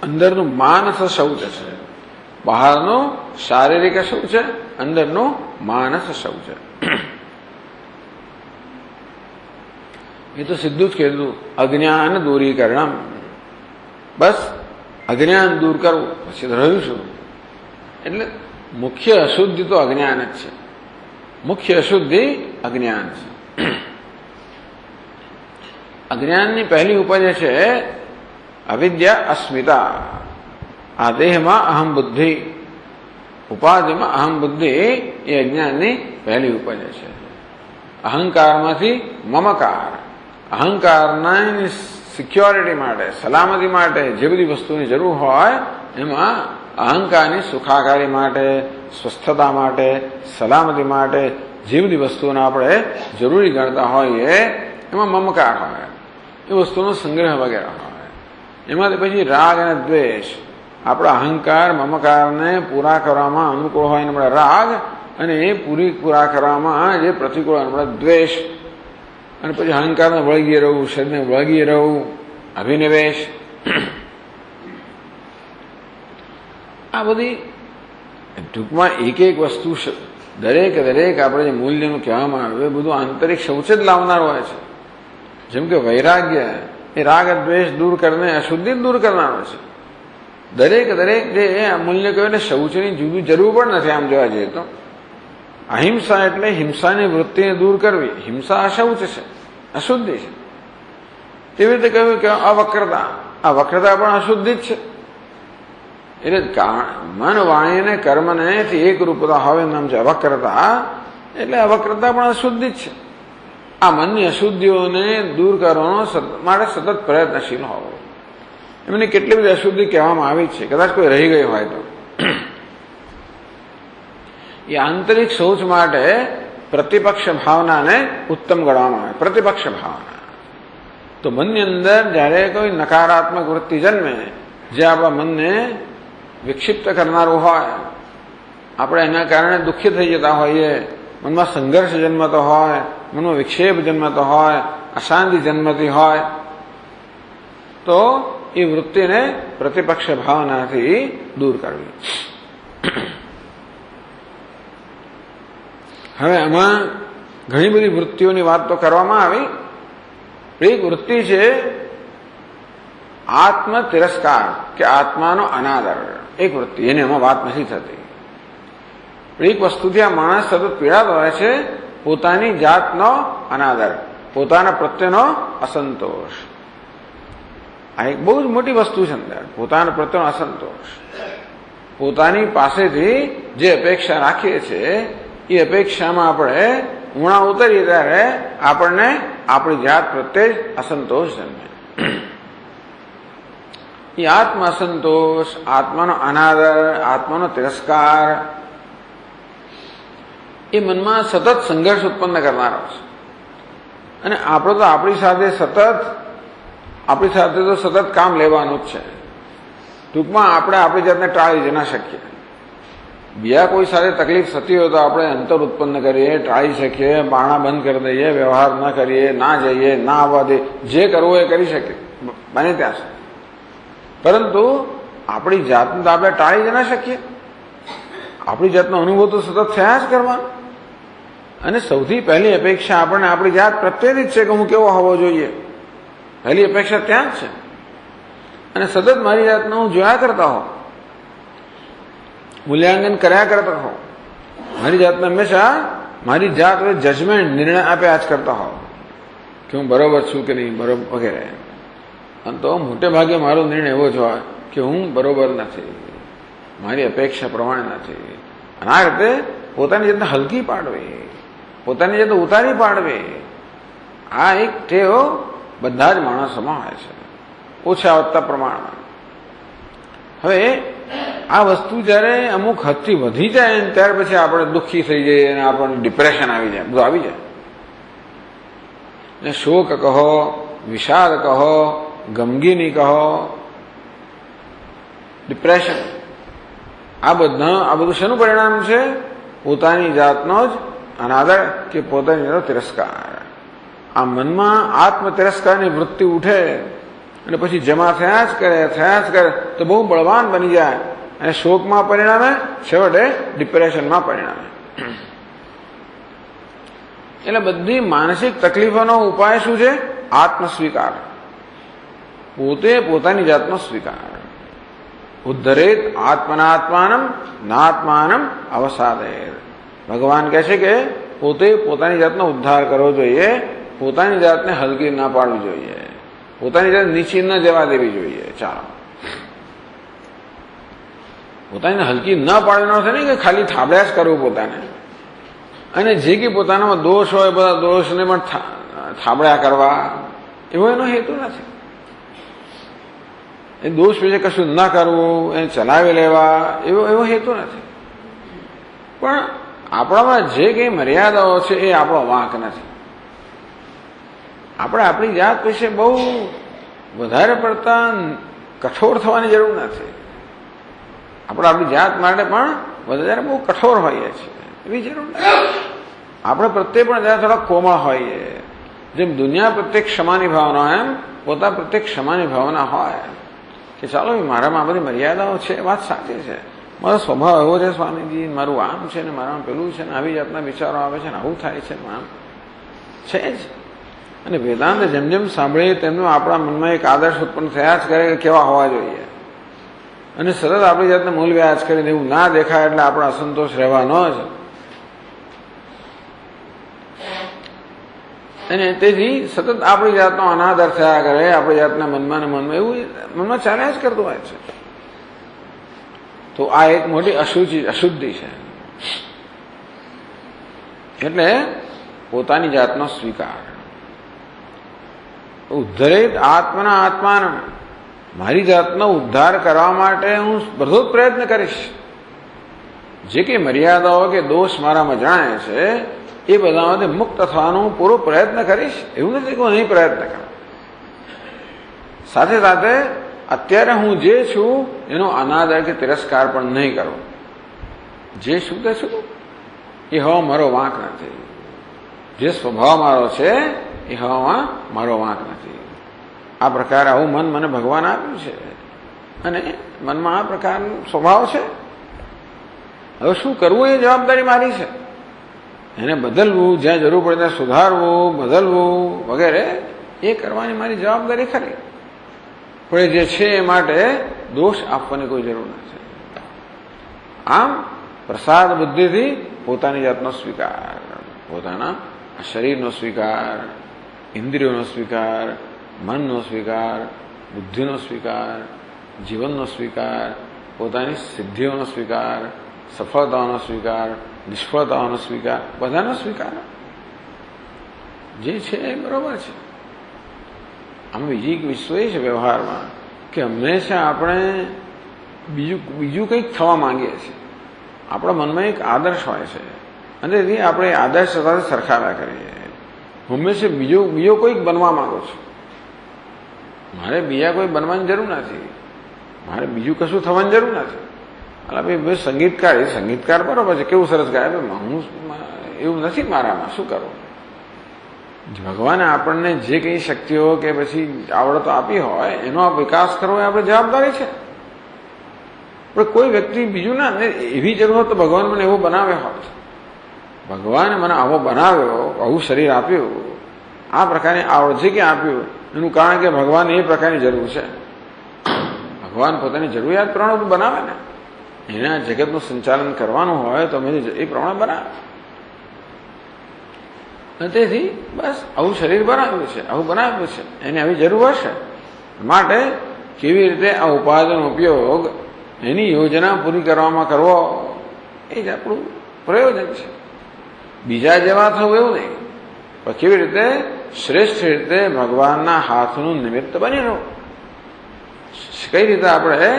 અંદરનું માનસ શૌચ છે, બહારનું શારીરિક શૌચ, અંદરનું માનસ શૌચ. એ તો સીધું જ કીધું, અજ્ઞાન દૂરીકરણ. બસ અજ્ઞાન દૂર કરવું, પછી રહ્યું શું? એટલે મુખ્ય અશુદ્ધિ તો અજ્ઞાન જ છે. મુખ્ય અશુદ્ધિ અજ્ઞાન છે. અજ્ઞાનની પહેલી ઉપજ છે અવિદ્યા, અસ્મિતા. આ દેહમાં અહમ બુદ્ધિ, ઉપાધિમાં અહમ બુદ્ધિ, એ અજ્ઞાનની પહેલી ઉપજ છે. અહંકારમાંથી મમકાર. અહંકારના સિક્યોરિટી માટે, સલામતી માટે જે બધી વસ્તુની જરૂર હોય એમાં અહંકારની સુખાકારી માટે, સ્વસ્થતા માટે, સલામતી માટે જે બધી વસ્તુઓને આપણે જરૂરી ગણતા હોઈએ એમાં મમકાર હોય, એ વસ્તુનો સંગ્રહ વગેરે હોય. એમાંથી પછી રાગ અને દ્વેષ. આપણા અહંકાર મમકારને પૂરા કરવામાં અનુકૂળ હોય એને આપણે રાગ, અને એ પૂરા કરવામાં જે પ્રતિકૂળ આપણે દ્વેષ. અને પછી અહંકારને વળગી રહેવું, શરીરને વળગી રહેવું, અભિનિવેશ. આ બધી ટૂંકમાં એક એક વસ્તુ દરેક આપણે જે મૂલ્યનું કહેવામાં આવ્યું એ બધું આંતરિક શૌચ જ લાવનાર હોય છે. જેમ કે વૈરાગ્ય એ રાગ દ્વેષ દૂર કરીને અશુદ્ધિ દૂર કરનારો છે. દરેક જે મૂલ્ય કહ્યું ને શૌચની જુદી જરૂર પણ નથી. આમ જોવા જઈએ તો અહિંસા એટલે હિંસાની વૃત્તિને દૂર કરવી. હિંસા અશૌચ છે, અશુદ્ધિ છે. તેવી રીતે કહ્યું કે અવક્રતા, આ વક્રતા પણ અશુદ્ધિ જ છે. એટલે મન વાણી અને કર્મને એક રૂપતા હવે નામ છે અવક્રતા. એટલે અવક્રતા પણ અશુદ્ધિ જ છે. આ મનની અશુદ્ધિઓને દૂર કરવાનો માટે સતત પ્રયત્નશીલ હોવો. એમની કેટલી બધી અશુદ્ધિ કહેવામાં આવી છે, કદાચ કોઈ રહી ગઈ હોય તો. એ આંતરિક શૌચ માટે પ્રતિપક્ષ ભાવનાને ઉત્તમ ગણવામાં આવે. પ્રતિપક્ષ ભાવના તો મનની અંદર જ્યારે કોઈ નકારાત્મક વૃત્તિ જન્મે, જે આપણા મનને વિક્ષિપ્ત કરનારું હોય, આપણે એના કારણે દુઃખી થઈ જતા હોઈએ, મનમાં સંઘર્ષ જન્મતો હોય, મનમાં વિક્ષેપ જન્મતો હોય, અશાંતિ જન્મતી હોય, તો એ વૃત્તિને પ્રતિપક્ષ ભાવનાથી દૂર કરવી. હવે આમાં ઘણી બધી વૃત્તિઓની વાત તો કરવામાં આવી. એક વૃત્તિ છે આત્મ તિરસ્કાર કે આત્માનો અનાદર. એક વૃત્તિ, એની આમાં વાત નથી થતી. એક વસ્તુથી આ માણસ સતત પીડાતો હોય છે, પોતાની જાતનો અનાદર, પોતાના પ્રત્યેનો અસંતોષ. આ એક બહુ જ મોટી વસ્તુ છે અંદર, પોતાના પ્રત્યેનો અસંતોષ. પોતાની પાસેથી જે અપેક્ષા રાખીએ છીએ એ અપેક્ષામાં આપણે ઊણા ઉતરીએ ત્યારે આપણને આપણી જાત પ્રત્યે જ અસંતોષ જન્મે. એ આત્મ અસંતોષ, આત્માનો અનાદર, આત્માનો તિરસ્કાર એ મનમાં સતત સંઘર્ષ ઉત્પન્ન કરનારો છે. અને આપણે તો આપણી સાથે તો સતત કામ લેવાનું જ છે. ટૂંકમાં આપણે આપણી જાતને ટાળી જ ના શકીએ. બીજા કોઈ સાથે તકલીફ થતી હોય તો આપણે અંતર ઉત્પન્ન કરીએ, ટાળી શકીએ, બારણા બંધ કરી દઈએ, વ્યવહાર ન કરીએ, ના જઈએ, ના આવવા દે, જે કરવું એ કરી શકીએ બને ત્યાં સુધી. પરંતુ આપણી જાતને તો આપણે ટાળી જ ના શકીએ. આપણી જાતનો અનુભવ તો સતત થયા જ કરવાનો. અને સૌથી પહેલી અપેક્ષા આપણને આપણી જાત પ્રત્યેની જ છે કે હું કેવો હોવો જોઈએ. પહેલી અપેક્ષા ત્યાં જ છે. અને સતત મારી જાતને હું જોયા કરતા હોઉં, મૂલ્યાંકન કર્યા કરતા હોઉં, મારી જાતને હંમેશા મારી જાત જજમેન્ટ, નિર્ણય આપ્યા જ કરતા હોઉં કે હું બરોબર છું કે નહીં બરોબર વગેરે. અને તો મોટે ભાગે મારો નિર્ણય એવો જ હોય કે હું બરોબર નથી, મારી અપેક્ષા પ્રમાણે નથી. અને આ રીતે પોતાની જાતને હલકી પાડવી, પોતાની જાતને ઉતારી પાડવી, આ એક ટેવ બધા જ માણસોમાં હોય છે, ઓછા વધતા પ્રમાણમાં. હવે આ વસ્તુ જયારે અમુક હદથી વધી જાય ને ત્યાર પછી આપણે દુઃખી થઈ જઈએ અને આપણને ડિપ્રેશન આવી જાય, બધું આવી જાય. ને શોક કહો, વિષાદ કહો, ગમગીની કહો, ડિપ્રેશન, આ બધું શેનું પરિણામ છે? પોતાની જાતનો જ અનાદર કે પોતાની જાતનો તિરસ્કાર. આ મનમાં આત્મ તિરસ્કારની વૃત્તિ ઉઠે અને પછી જમા થયા જ કરે તો બહુ બળવાન બની જાય અને શોકમાં પરિણામે, છેવટે ડિપ્રેશનમાં પરિણામે. એટલે બધી માનસિક તકલીફોનો ઉપાય શું છે? આત્મસ્વીકાર, પોતે પોતાની જાતનો સ્વીકાર. ઉદ્ધરેત આત્મનાત્માનમ નાત્માનમ અવસાદેર. ભગવાન કહે છે કે પોતે પોતાની જાતનો ઉદ્ધાર કરવો જોઈએ, પોતાની જાતને હલકી ના પાડવી જોઈએ, પોતાની જાત નીચી ન જવા દેવી જોઈએ. ચાલો, પોતાને હલકી ન પાડવાનો છે નહીં કે ખાલી થાબડ્યા જ કરવું પોતાને, અને જે કે પોતાનામાં દોષ હોય બધા દોષને પણ થાબડ્યા કરવા, એવો એનો હેતુ નથી. એ દોષ વિશે કશું ન કરવું, એને ચલાવી લેવા, એવો હેતુ નથી. પણ આપણામાં જે કંઈ મર્યાદાઓ છે એ આપણો વાંક નથી. આપણે આપણી જાત વિશે બહુ વધારે પડતા કઠોર થવાની જરૂર નથી. આપણે આપણી જાત માટે પણ વધારે બહુ કઠોર હોઈએ છીએ એવી જરૂર નથી. આપણે પ્રત્યે પણ જરા થોડા કોમળ હોઈએ. જેમ દુનિયા પ્રત્યે ક્ષમાની ભાવના, એમ પોતા પ્રત્યે ક્ષમાની ભાવના હોય કે ચાલો મારામાં બધી મર્યાદાઓ છે, વાત સાચી છે, મારો સ્વભાવ એવો છે સ્વામીજી, મારું આમ છે ને મારામાં પેલું છે ને, આવી જાતના વિચારો આવે છે ને, આવું થાય છે, આમ છે જ. અને વેદાંત જેમ જેમ સાંભળીએ તેમનું આપણા મનમાં એક આદર્શ ઉત્પન્ન થયા જ કરે કે કેવા હોવા જોઈએ, અને સરળ આપણી જાતને મૂલ વ્યાજ કરીને એવું ના દેખાય એટલે આપણો અસંતોષ રહેવાનો જ. અને તેથી સતત આપણી જાતનો અનાદર થયા કરે, આપણી જાતના મનમાં ને મનમાં એવું મનમાં ચાલ્યા જ કરતું હોય છે. તો આ એક મોટી અશુદ્ધિ છે. એટલે પોતાની જાતનો સ્વીકાર. ઉદ્ધરેત આત્મના આત્માનમ. મારી જાતનો ઉદ્ધાર કરવા માટે હું બધો જ પ્રયત્ન કરીશ. જે કંઈ મર્યાદાઓ કે દોષ મારામાં જણાય છે એ બધામાંથી મુક્ત થવાનો પૂરો પ્રયત્ન કરીશ. એવું નથી કે હું નહીં પ્રયત્ન કરું. સાથે સાથે અત્યારે હું જે છું એનો અનાદર કે તિરસ્કાર પણ નહીં કરું. જે છું તે છું, એ હવા મારો વાંક નથી. જે સ્વભાવ મારો છે એ હવામાં મારો વાંક નથી. આ પ્રકારે આવું મન મને ભગવાન આપ્યું છે અને મનમાં આ પ્રકારનો સ્વભાવ છે. હવે શું કરવું એ જવાબદારી મારી છે. એને બદલવું, જ્યાં જરૂર પડે ત્યાં સુધારવું, બદલવું વગેરે એ કરવાની મારી જવાબદારી ખરી. પણ જે છે એ માટે દોષ આપવાની કોઈ જરૂર નથી. આમ પ્રસાદ બુદ્ધિથી પોતાની જાતનો સ્વીકાર, પોતાના શરીરનો સ્વીકાર, ઇન્દ્રિયોનો સ્વીકાર, મનનો સ્વીકાર, બુદ્ધિનો સ્વીકાર, જીવનનો સ્વીકાર, પોતાની સિદ્ધિઓનો સ્વીકાર, સફળતાઓનો સ્વીકાર, નિષ્ફળતાઓનો સ્વીકાર, બધાનો સ્વીકાર. જે છે એ બરોબર છે. આમ બીજી એક વિશ્વ એ છે વ્યવહારમાં કે હંમેશા આપણે બીજું કંઈક થવા માંગીએ છીએ. આપણા મનમાં એક આદર્શ હોય છે અને તેથી આપણે આદર્શ સાથે સરખાવ્યા કરીએ. હંમેશા બીજો કોઈક બનવા માંગો છું. મારે બીજા કોઈ બનવાની જરૂર નથી. મારે બીજું કશું થવાની જરૂર નથી. એટલે ભાઈ સંગીતકાર બરોબર છે, કેવું સરસ ગાય, હું એવું નથી મારામાં, શું કરવું? ભગવાને આપણને જે કંઈ શક્તિઓ કે પછી આવડતો આપી હોય એનો વિકાસ કરવો એ આપણે જવાબદારી છે. પણ કોઈ વ્યક્તિ બીજું ના, એવી જરૂર હોત તો ભગવાન મને એવો બનાવ્યો હોત. ભગવાને મને આવો બનાવ્યો, આવું શરીર આપ્યું, આ પ્રકારની આવડ જે ક્યાં આપ્યું એનું કારણ કે ભગવાનને એ પ્રકારની જરૂર છે. ભગવાન પોતાની જરૂરિયાત પ્રમાણે બનાવે ને. એના જગતનું સંચાલન કરવાનું હોય તો એ પ્રમાણે બનાવે. તેથી બસ આવું શરીર બનાવ્યું છે, આવું બનાવ્યું છે, એને આવી જરૂર હશે. માટે કેવી રીતે આ ઉપાધિનો ઉપયોગ એની યોજના પૂરી કરવામાં કરવો એ જ આપણું પ્રયોજન છે. બીજા જેવા થવું એવું નહીં, પણ કેવી રીતે શ્રેષ્ઠ રીતે ભગવાનના હાથનું નિમિત્ત બની રહો. કઈ રીતે આપણે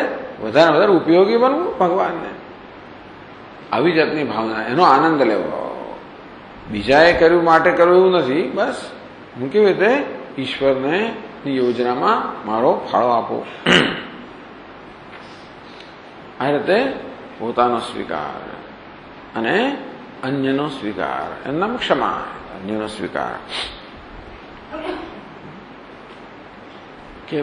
વધારે વધારે ઉપયોગી બનવું ભગવાનને, આવી જાતની ભાવના, એનો આનંદ લેવો. બીજાએ કર્યું માટે કરવું એવું નથી. બસ હું કેવી રીતે ઈશ્વરને યોજનામાં મારો ફાળો આપો. આ રીતે પોતાનો સ્વીકાર અને અન્યનો સ્વીકાર, એનું નામ ક્ષમા. અન્યનો સ્વીકાર કે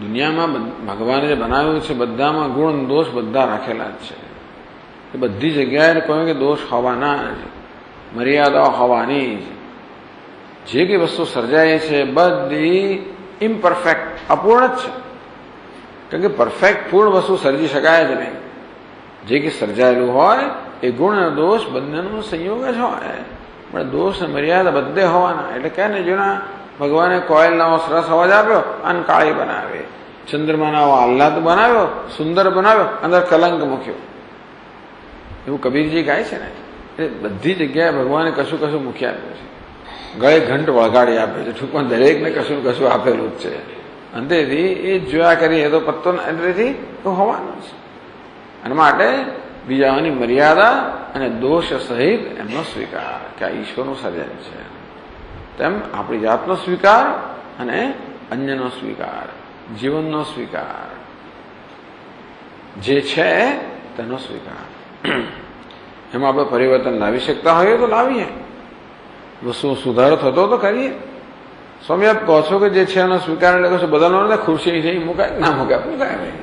દુનિયામાં ભગવાને જે બનાવ્યું છે બધામાં ગુણ દોષ બધા રાખેલા જ છે. એ બધી જગ્યાએ કહ્યું કે દોષ હોવાના જ, મર્યાદાઓ હોવાની જ. જે કંઈ વસ્તુ સર્જાય છે બધી ઇમ્પરફેક્ટ, અપૂર્ણ જ છે. કારણ કે પરફેક્ટ પૂર્ણ વસ્તુ સર્જી શકાય જ નહીં. જે કંઈ સર્જાયેલું હોય એ ગુણ અને દોષ બંનેનો સંયોગ જ હોય. પણ દોષ અને મર્યાદા બધે હોવાના. એટલે કહે ને, જેના ભગવાને કોયલનો સરસ અવાજ આપ્યો અને કાળી બનાવે, ચંદ્રમાનો આહ્લાદ બનાવ્યો, સુંદર બનાવ્યો, અંદર કલંક મૂક્યો. એવું કબીરજી ગાય છે ને. એ બધી જગ્યાએ ભગવાને કશું કશું મૂકી આપ્યું છે. ગળે ઘંટ વળગાડી આપે છે. ટૂંકમાં દરેકને કશું કશું આપેલું જ છે. અંતેથી એ જોયા કરીએ તો પત્તો અંતેથી તો હોવાનું છે. અને માટે બીજાની મર્યાદા અને દોષ સહિત એમનો સ્વીકાર કે આ ઈશ્વરનું સર્જન છે, તેમ આપણી જાતનો સ્વીકાર અને અન્યનો સ્વીકાર, જીવનનો સ્વીકાર, જે છે તેનો સ્વીકાર. એમાં આપણે પરિવર્તન લાવી શકતા હોઈએ તો લાવીએ, વસ્તુઓ સુધારો થતો તો કરીએ. સ્વામી આપ કહો છો કે જે છે એનો સ્વીકાર એટલે કહો બદલવાનો, ખુરશી છે એ મુકાય ના મુકાય, મુકાય નહીં.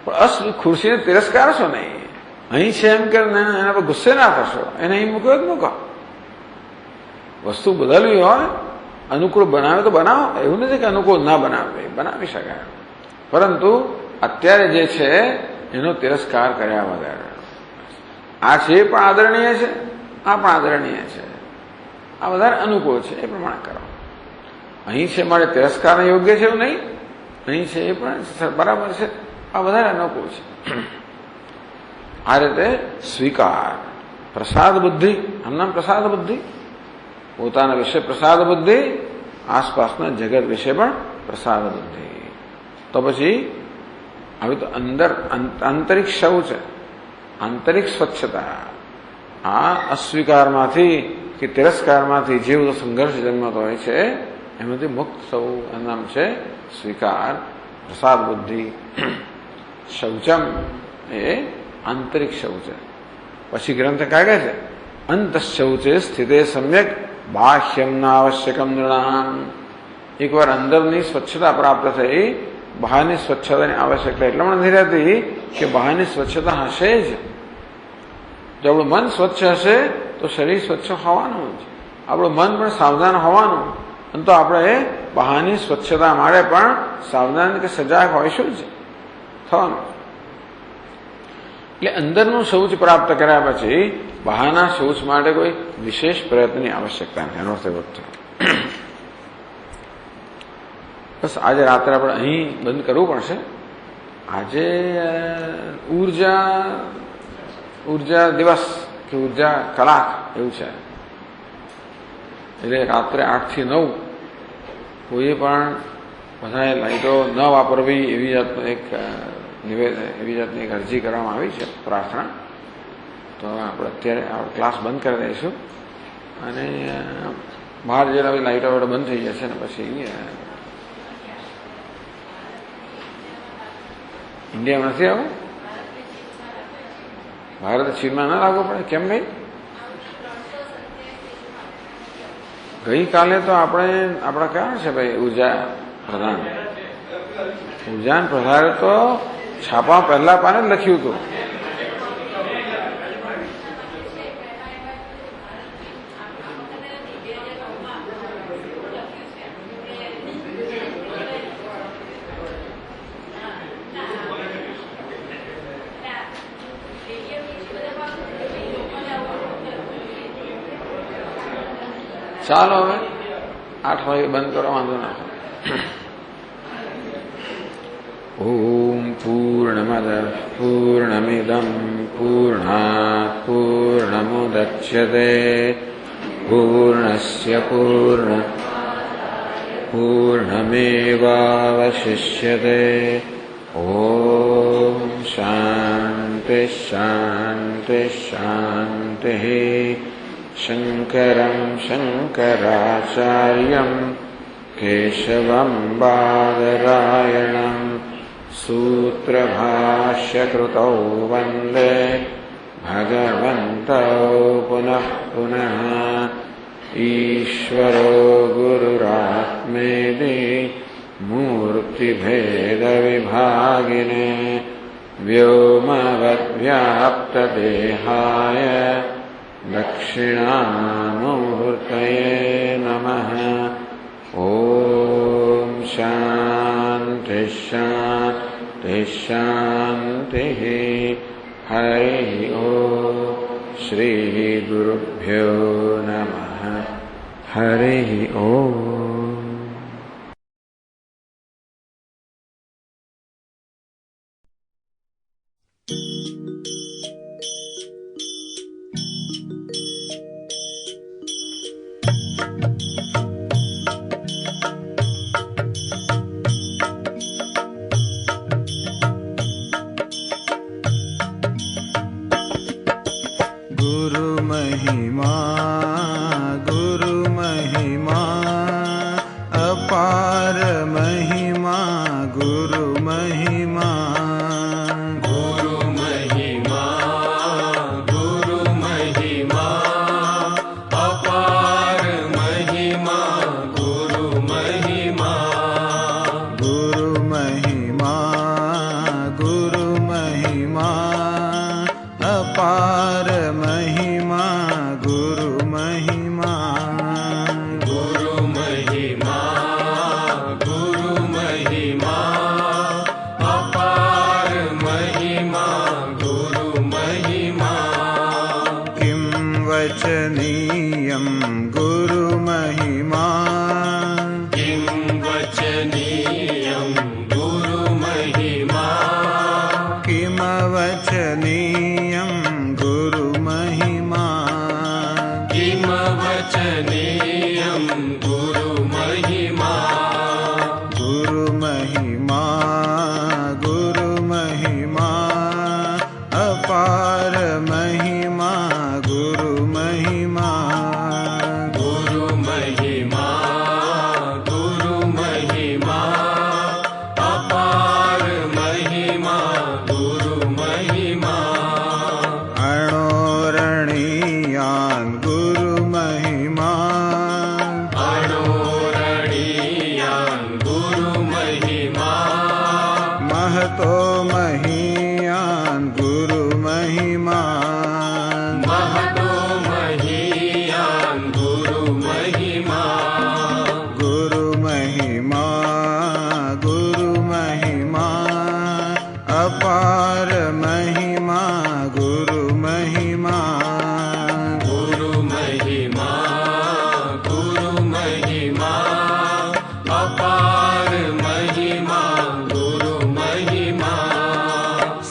પણ ખુરશીને તિરસ્કાર છો નહીં. અહીં છે એમ કે એના પર ગુસ્સે ના થશો, એને અહીં મૂક્યો જ મૂકો. વસ્તુ બદલવી હોય, અનુકૂળ બનાવે તો બનાવો. એવું નથી કે અનુકૂળ ના બનાવે, બનાવી શકાય. પરંતુ અત્યારે જે છે એનો તિરસ્કાર કર્યા વગર, આ છે પણ આદરણીય છે, આ પણ આદરણીય છે, આ વધારે અનુકૂળ છે એ પ્રમાણે કરો. અહીં છે મારે તિરસ્કાર યોગ્ય છે એવું નહીં, અહીં છે એ પણ બરાબર છે, આ વધારે અનુકૂળ છે. આ રીતે સ્વીકાર, પ્રસાદ બુદ્ધિ, આમ નામ પ્રસાદ બુદ્ધિ. પોતાના વિશે પ્રસાદ બુદ્ધિ, આસપાસના જગત વિશે પણ પ્રસાદ બુદ્ધિ. તો પછી હવે તો અંદર આંતરિક શૌચ, આંતરિક સ્વચ્છતા, આ અસ્વીકારમાંથી કે તિરસ્કારમાંથી જે બધો સંઘર્ષ જન્મતો હોય છે એમાંથી મુક્ત થવું, એનું નામ છે સ્વીકાર, પ્રસાદ બુદ્ધિ. શૌચમ એ આંતરિક શૌચ. પછી ગ્રંથ કાઢે છે અંતઃશૌચે સ્થિતે સમ્યક બાહ્યમ ના આવશ્યકમ નૃણામ. એકવાર અંદરની સ્વચ્છતા પ્રાપ્ત થઈ, બહારની સ્વચ્છતાની આવશ્યકતા એટલા પણ નથી રહેતી કે બહારની સ્વચ્છતા હશે જ. જો આપણું મન સ્વચ્છ હશે તો શરીર સ્વચ્છ હોવાનું જ, આપણું મન પણ સાવધાન હોવાનું. અને તો આપણે બહારની સ્વચ્છતા માટે પણ સાવધાન કે સજાગ હોઈશું જ થવાનું. એટલે અંદરનું શૌચ પ્રાપ્ત કર્યા પછી બહારના શૌચ માટે કોઈ વિશેષ પ્રયત્નની આવશ્યકતા નથી. એનો અર્થ એવો થયો. બસ આજે રાત્રે આપણે અહીં બંધ કરવું પડશે. આજે ઉર્જા દિવસ કે ઉર્જા કલાક એવું છે. એટલે રાત્રે 8 થી 9 કોઈએ પણ બધાએ લાઈટો ન વાપરવી એવી જાતનું એવી જાતની એક અરજી કરવામાં આવી છે, પ્રાર્થના. તો આપણે અત્યારે ક્લાસ બંધ કરી દઈશું અને બહાર જે લાઈટો બંધ થઈ જશે ને પછી ઇન્ડિયામાં નથી આવું, ભારત ચીનમાં ના લાગવું પડે. કેમ ભાઈ? ગઈકાલે તો આપણા ક્યાં છે ભાઈ ઉર્જા પ્રધાન? ઉર્જા પ્રધાને તો છાપા પહેલા પાને જ લખ્યું હતું. ચાલો હવે 8 વાગે બંધ કરો, વાંધો ના. ઓમ પૂર્ણમદ પૂર્ણમિદમ પૂર્ણાત પૂર્ણમુદચ્યતે પૂર્ણસ્ય પૂર્ણમેવાવશિષ્યતે ओम शांति शांति शांति। शंकरं शंकराचार्यं केशवं बादरायणं सूत्रभाष्यकृतौ वन्दे भगवन्तौ पुनः पुनः। ईश्वरो गुरुरात्मेति मूर्तिभेदविभागिने व्योमवद्व्याप्तदेहाय दक्षिणामूर्तये नमः। ॐ शान्ति शान्ति शान्तिः। हरिः ॐ श्रीगुरुभ्यो नमः। हरिः ॐ।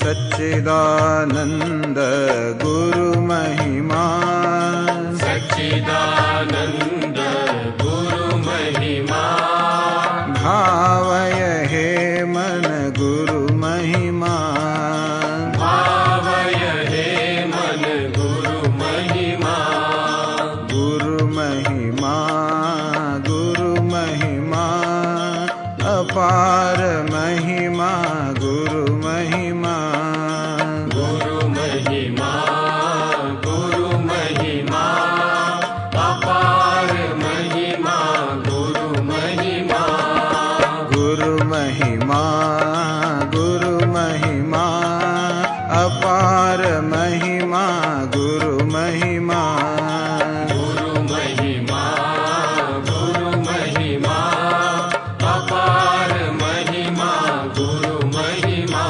सच्चिदानंद गुरु महिमा, सच्चिदानंद गुरु महिमा। भावय हे मन गुरु महिमा, भावय हे मन गुरु महिमा। गुरु महिमा गुरु महिमा, अपार महिमा गुरु महिमा। गुरु महिमा गुरु महिमा, अपार महिमा गुरु महिमा। गुरु महिमा गुरु महिमा, अपार महिमा गुरु महिमा। गुरु महिमा गुरु महिमा, अपार महिमा गुरु महिमा।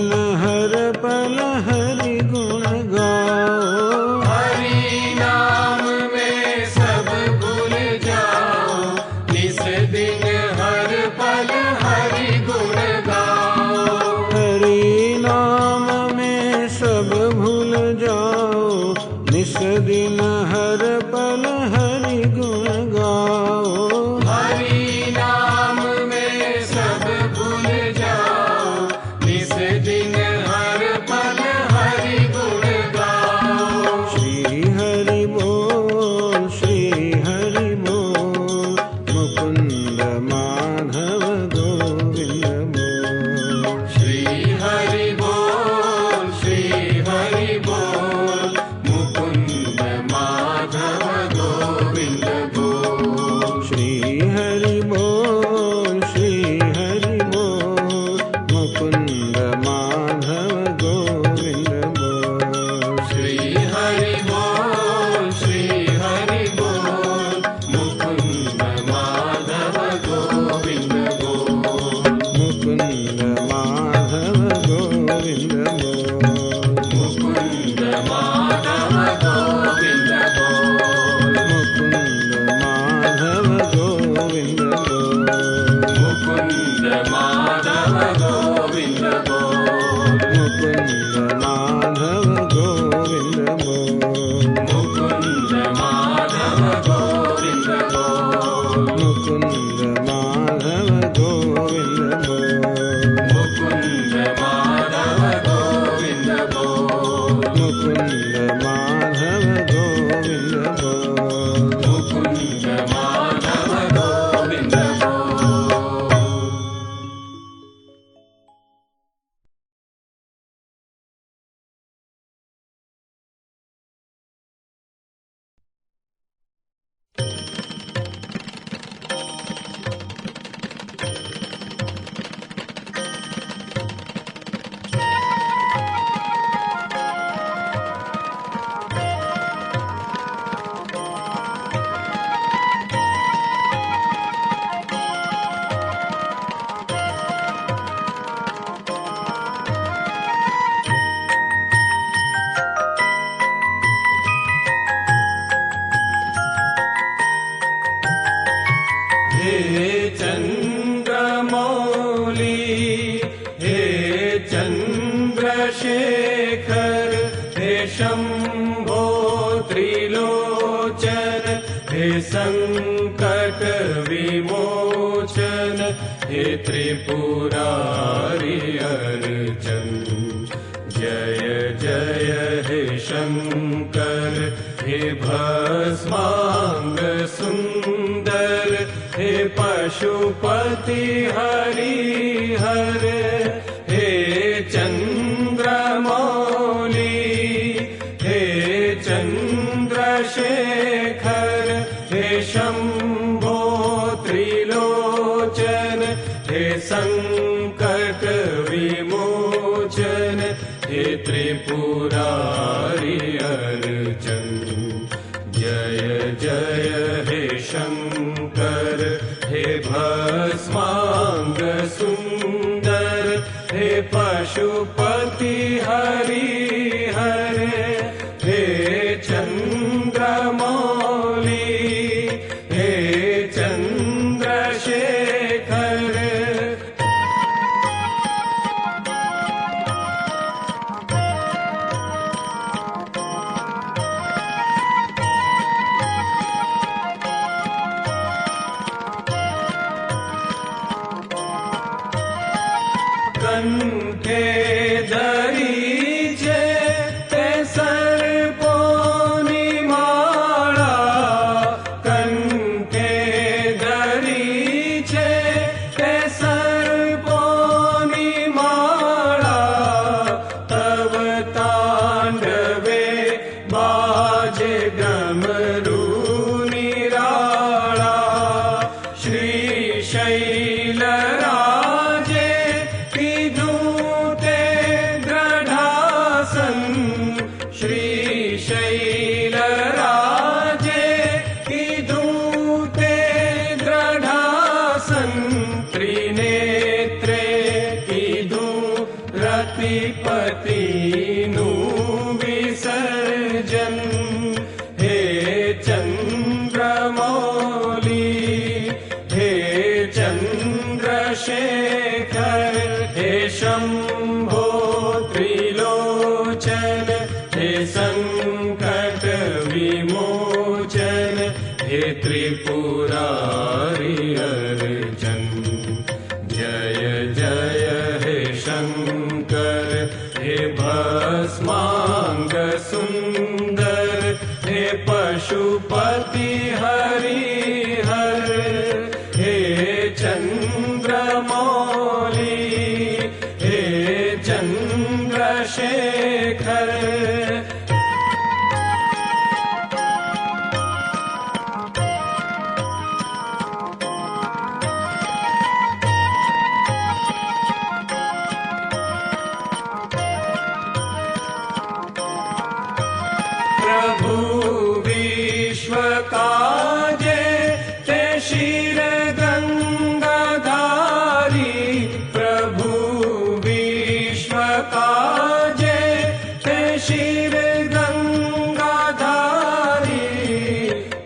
दिन हर पल हरि गुण गाओ। हरि नाम में सब भूल जाओ, निस दिन हर पल हरि गुण गाओ। हरि नाम में सब भूल जाओ, निस दिन हर पल हरि गुण गाओ। हरि नाम में सब भूल जाओ, निस दिन हर पल हरि गुण गाओ। श्री हरि बोल, मुकुंद माधव गोविंद बोल। श्री हरि बोल, मुकुंद माधव गोविंद बोल। श्री हरि बोल, मुकुंद माधव गोविंद बोल। श्री हरि बोल, मुकुंद माधव गोविंद बोल। मुकुंद माधव गोविंद बोल। मुकुंद माधव गोविंद बोल। मुकुंद माधव गोविंद बोल। मुकुंद माधव गोविंद बोल। मुकुंद माधव गोविंद बोल। मुकुंद माधव गोविंद बोल। मुकुंद माधव गोविंद बोल। मुकुंद माधव गोविंद बोल। मुकुंद माधव गोविंद बोल। मुकुंद माधव गोविंद बोल। हे चंद्रमौली, हे चंद्रशेखर, हे शंभो त्रिलोचन, हे संकट विमोचन, हे त्रिपुरारि अर्चन। जय जय हे शंकर, हे भस्मांग सुंदर, हे पशुपति हरिहर। हे चंद्रमौली, हे चंद्रशेखर, हे शंभो त्रिलोचन, हे संकट विमोचन, हे त्रिपुरारि अर्चन। जय जय हे शंकर, हे भस्मांग सुंदर, हे पशुपति हरिहर। हे चंद्रमौली, हे चंद्रशेखर। कंठे धरी छे ते હરિપતિનું વિસર્જન હે ચંદ્રમૌલી હે ચંદ્રશેખર હે શંભો ત્રિલોચન હે સંકટ વિમોચન હે ત્રિપુરારી અર્ચન જય જય હે શંકર હે ભસ્માંગ સુંદર હે પશુપતિ હરિહર હે ચંદ્રમૌલી હે ચંદ્રશેખર प्रभु विश्व काजे ते शिर गंगाधारी प्रभु विश्व काजे ते शिर गंगाधारी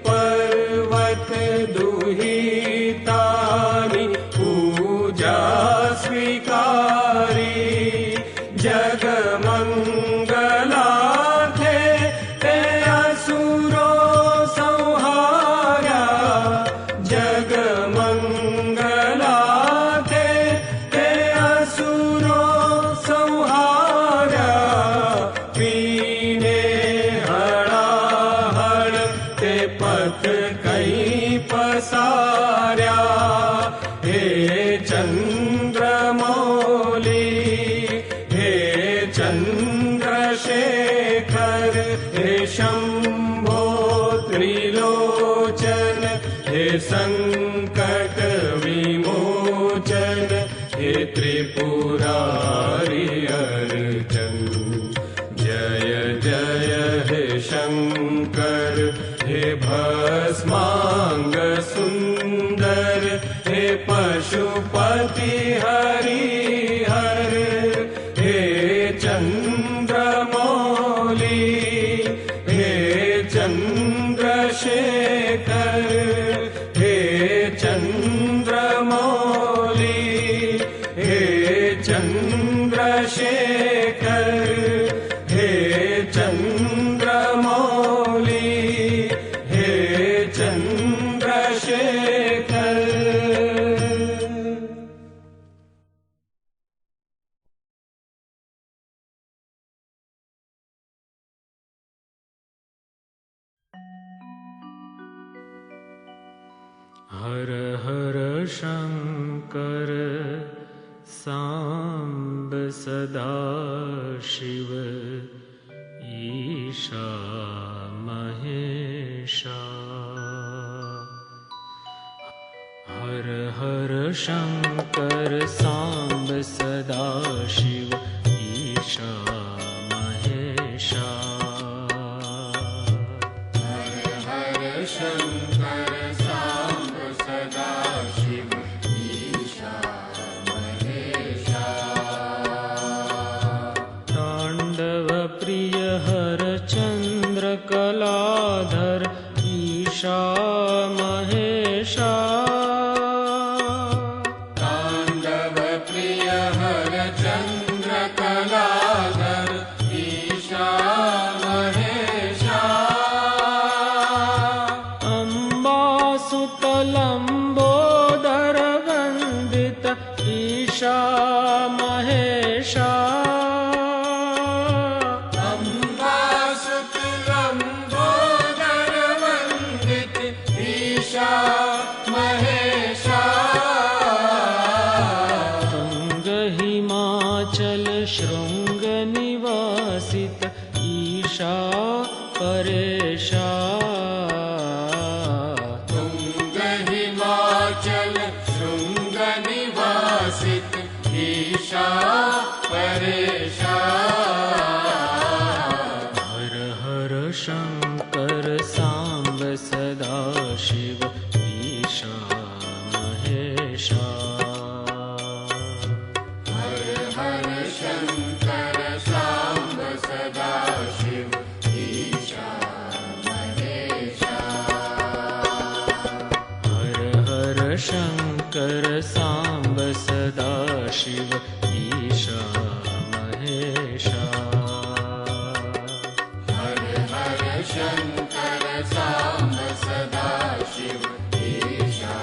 पर्वत दुहितानि पूजा स्वीकारी जगमंगला पसार्या हे चंद्रमौली हे चंद्रशेखर हे शंभो त्रिलोचन हे संकट विमोचन हे त्रिपुरारी अर्चन जय जय हे शंकर हे भस्मांग सुंदर हे पशुपति हरिहर हे चंद्रमौली हे चंद्रशेखर हे चंद्रमौली हे चंद्रशेखर हे चंद्रमौली हे चंद्रशेखर हर हर शंकर सांब सदा शिव ईशा महेशा हर हर शंकर सांब सदा शिव ईशा महेशा हर हर शंकर सांब सदा शिव ईशा महेशा तांडव प्रिय हर चंद्र कलाधर ईशा महेशा तांडव प्रिय हर चंद्र कलाधर ईशा महेशा अम्बासुतलंबोदर वंदित ईशा महेशा अम्बासुतलंबोदर वंदित ईशा महेशा तुंग हिमाचल शृंग निवासित ईशा परेशा तुंग हिमाचल शृंग निवासित ईशा परेशा हर हर शंकर सांब सदा शिव ईशा महेशा हर हर शंकर शङ्कर साम्ब सदा शिव ईशा महेशा हर हर शंकर सांब सदा शिव ईशा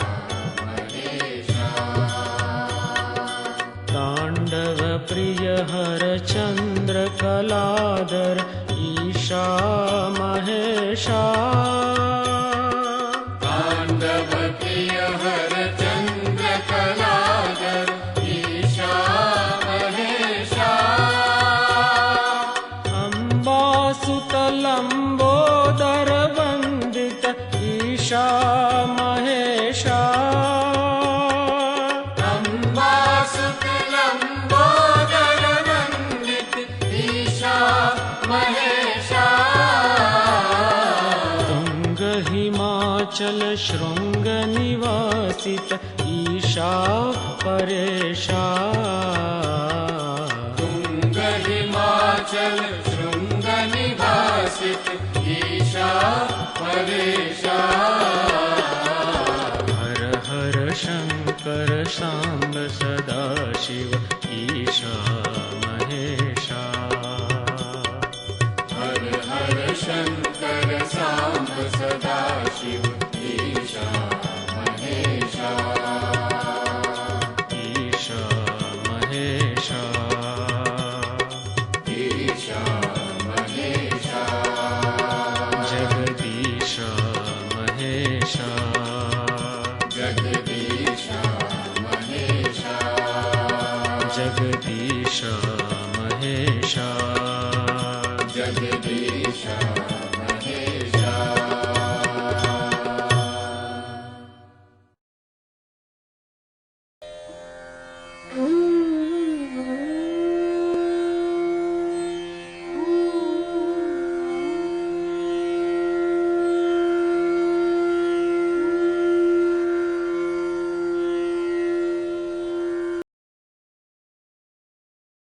महेशा ताण्डव प्रिय हर चन्द्र कलाधर ईशा महेशा तांडव प्रिय हर चंद्र कलाधर ईशा महेशा अम्बासुतलम्बोदर वन्दित ईशा महेशा अम्बासुतलम्बोदर वन्दित ईशा महेशा तुंग हिमाचल शृंग निवासित ईशा परेशा तुंग हिमाचल शृंग निवासित ईशा परेशा हर हर शंकर सांब सदा शिव ईशा महेशा हर हर शंकर सांब सदा शिव ईशा महेशा ईशा महेशा ईशा महेशा जगदीशा महेशा जगदीशा महेशा जगदीशा महेशा जगदीश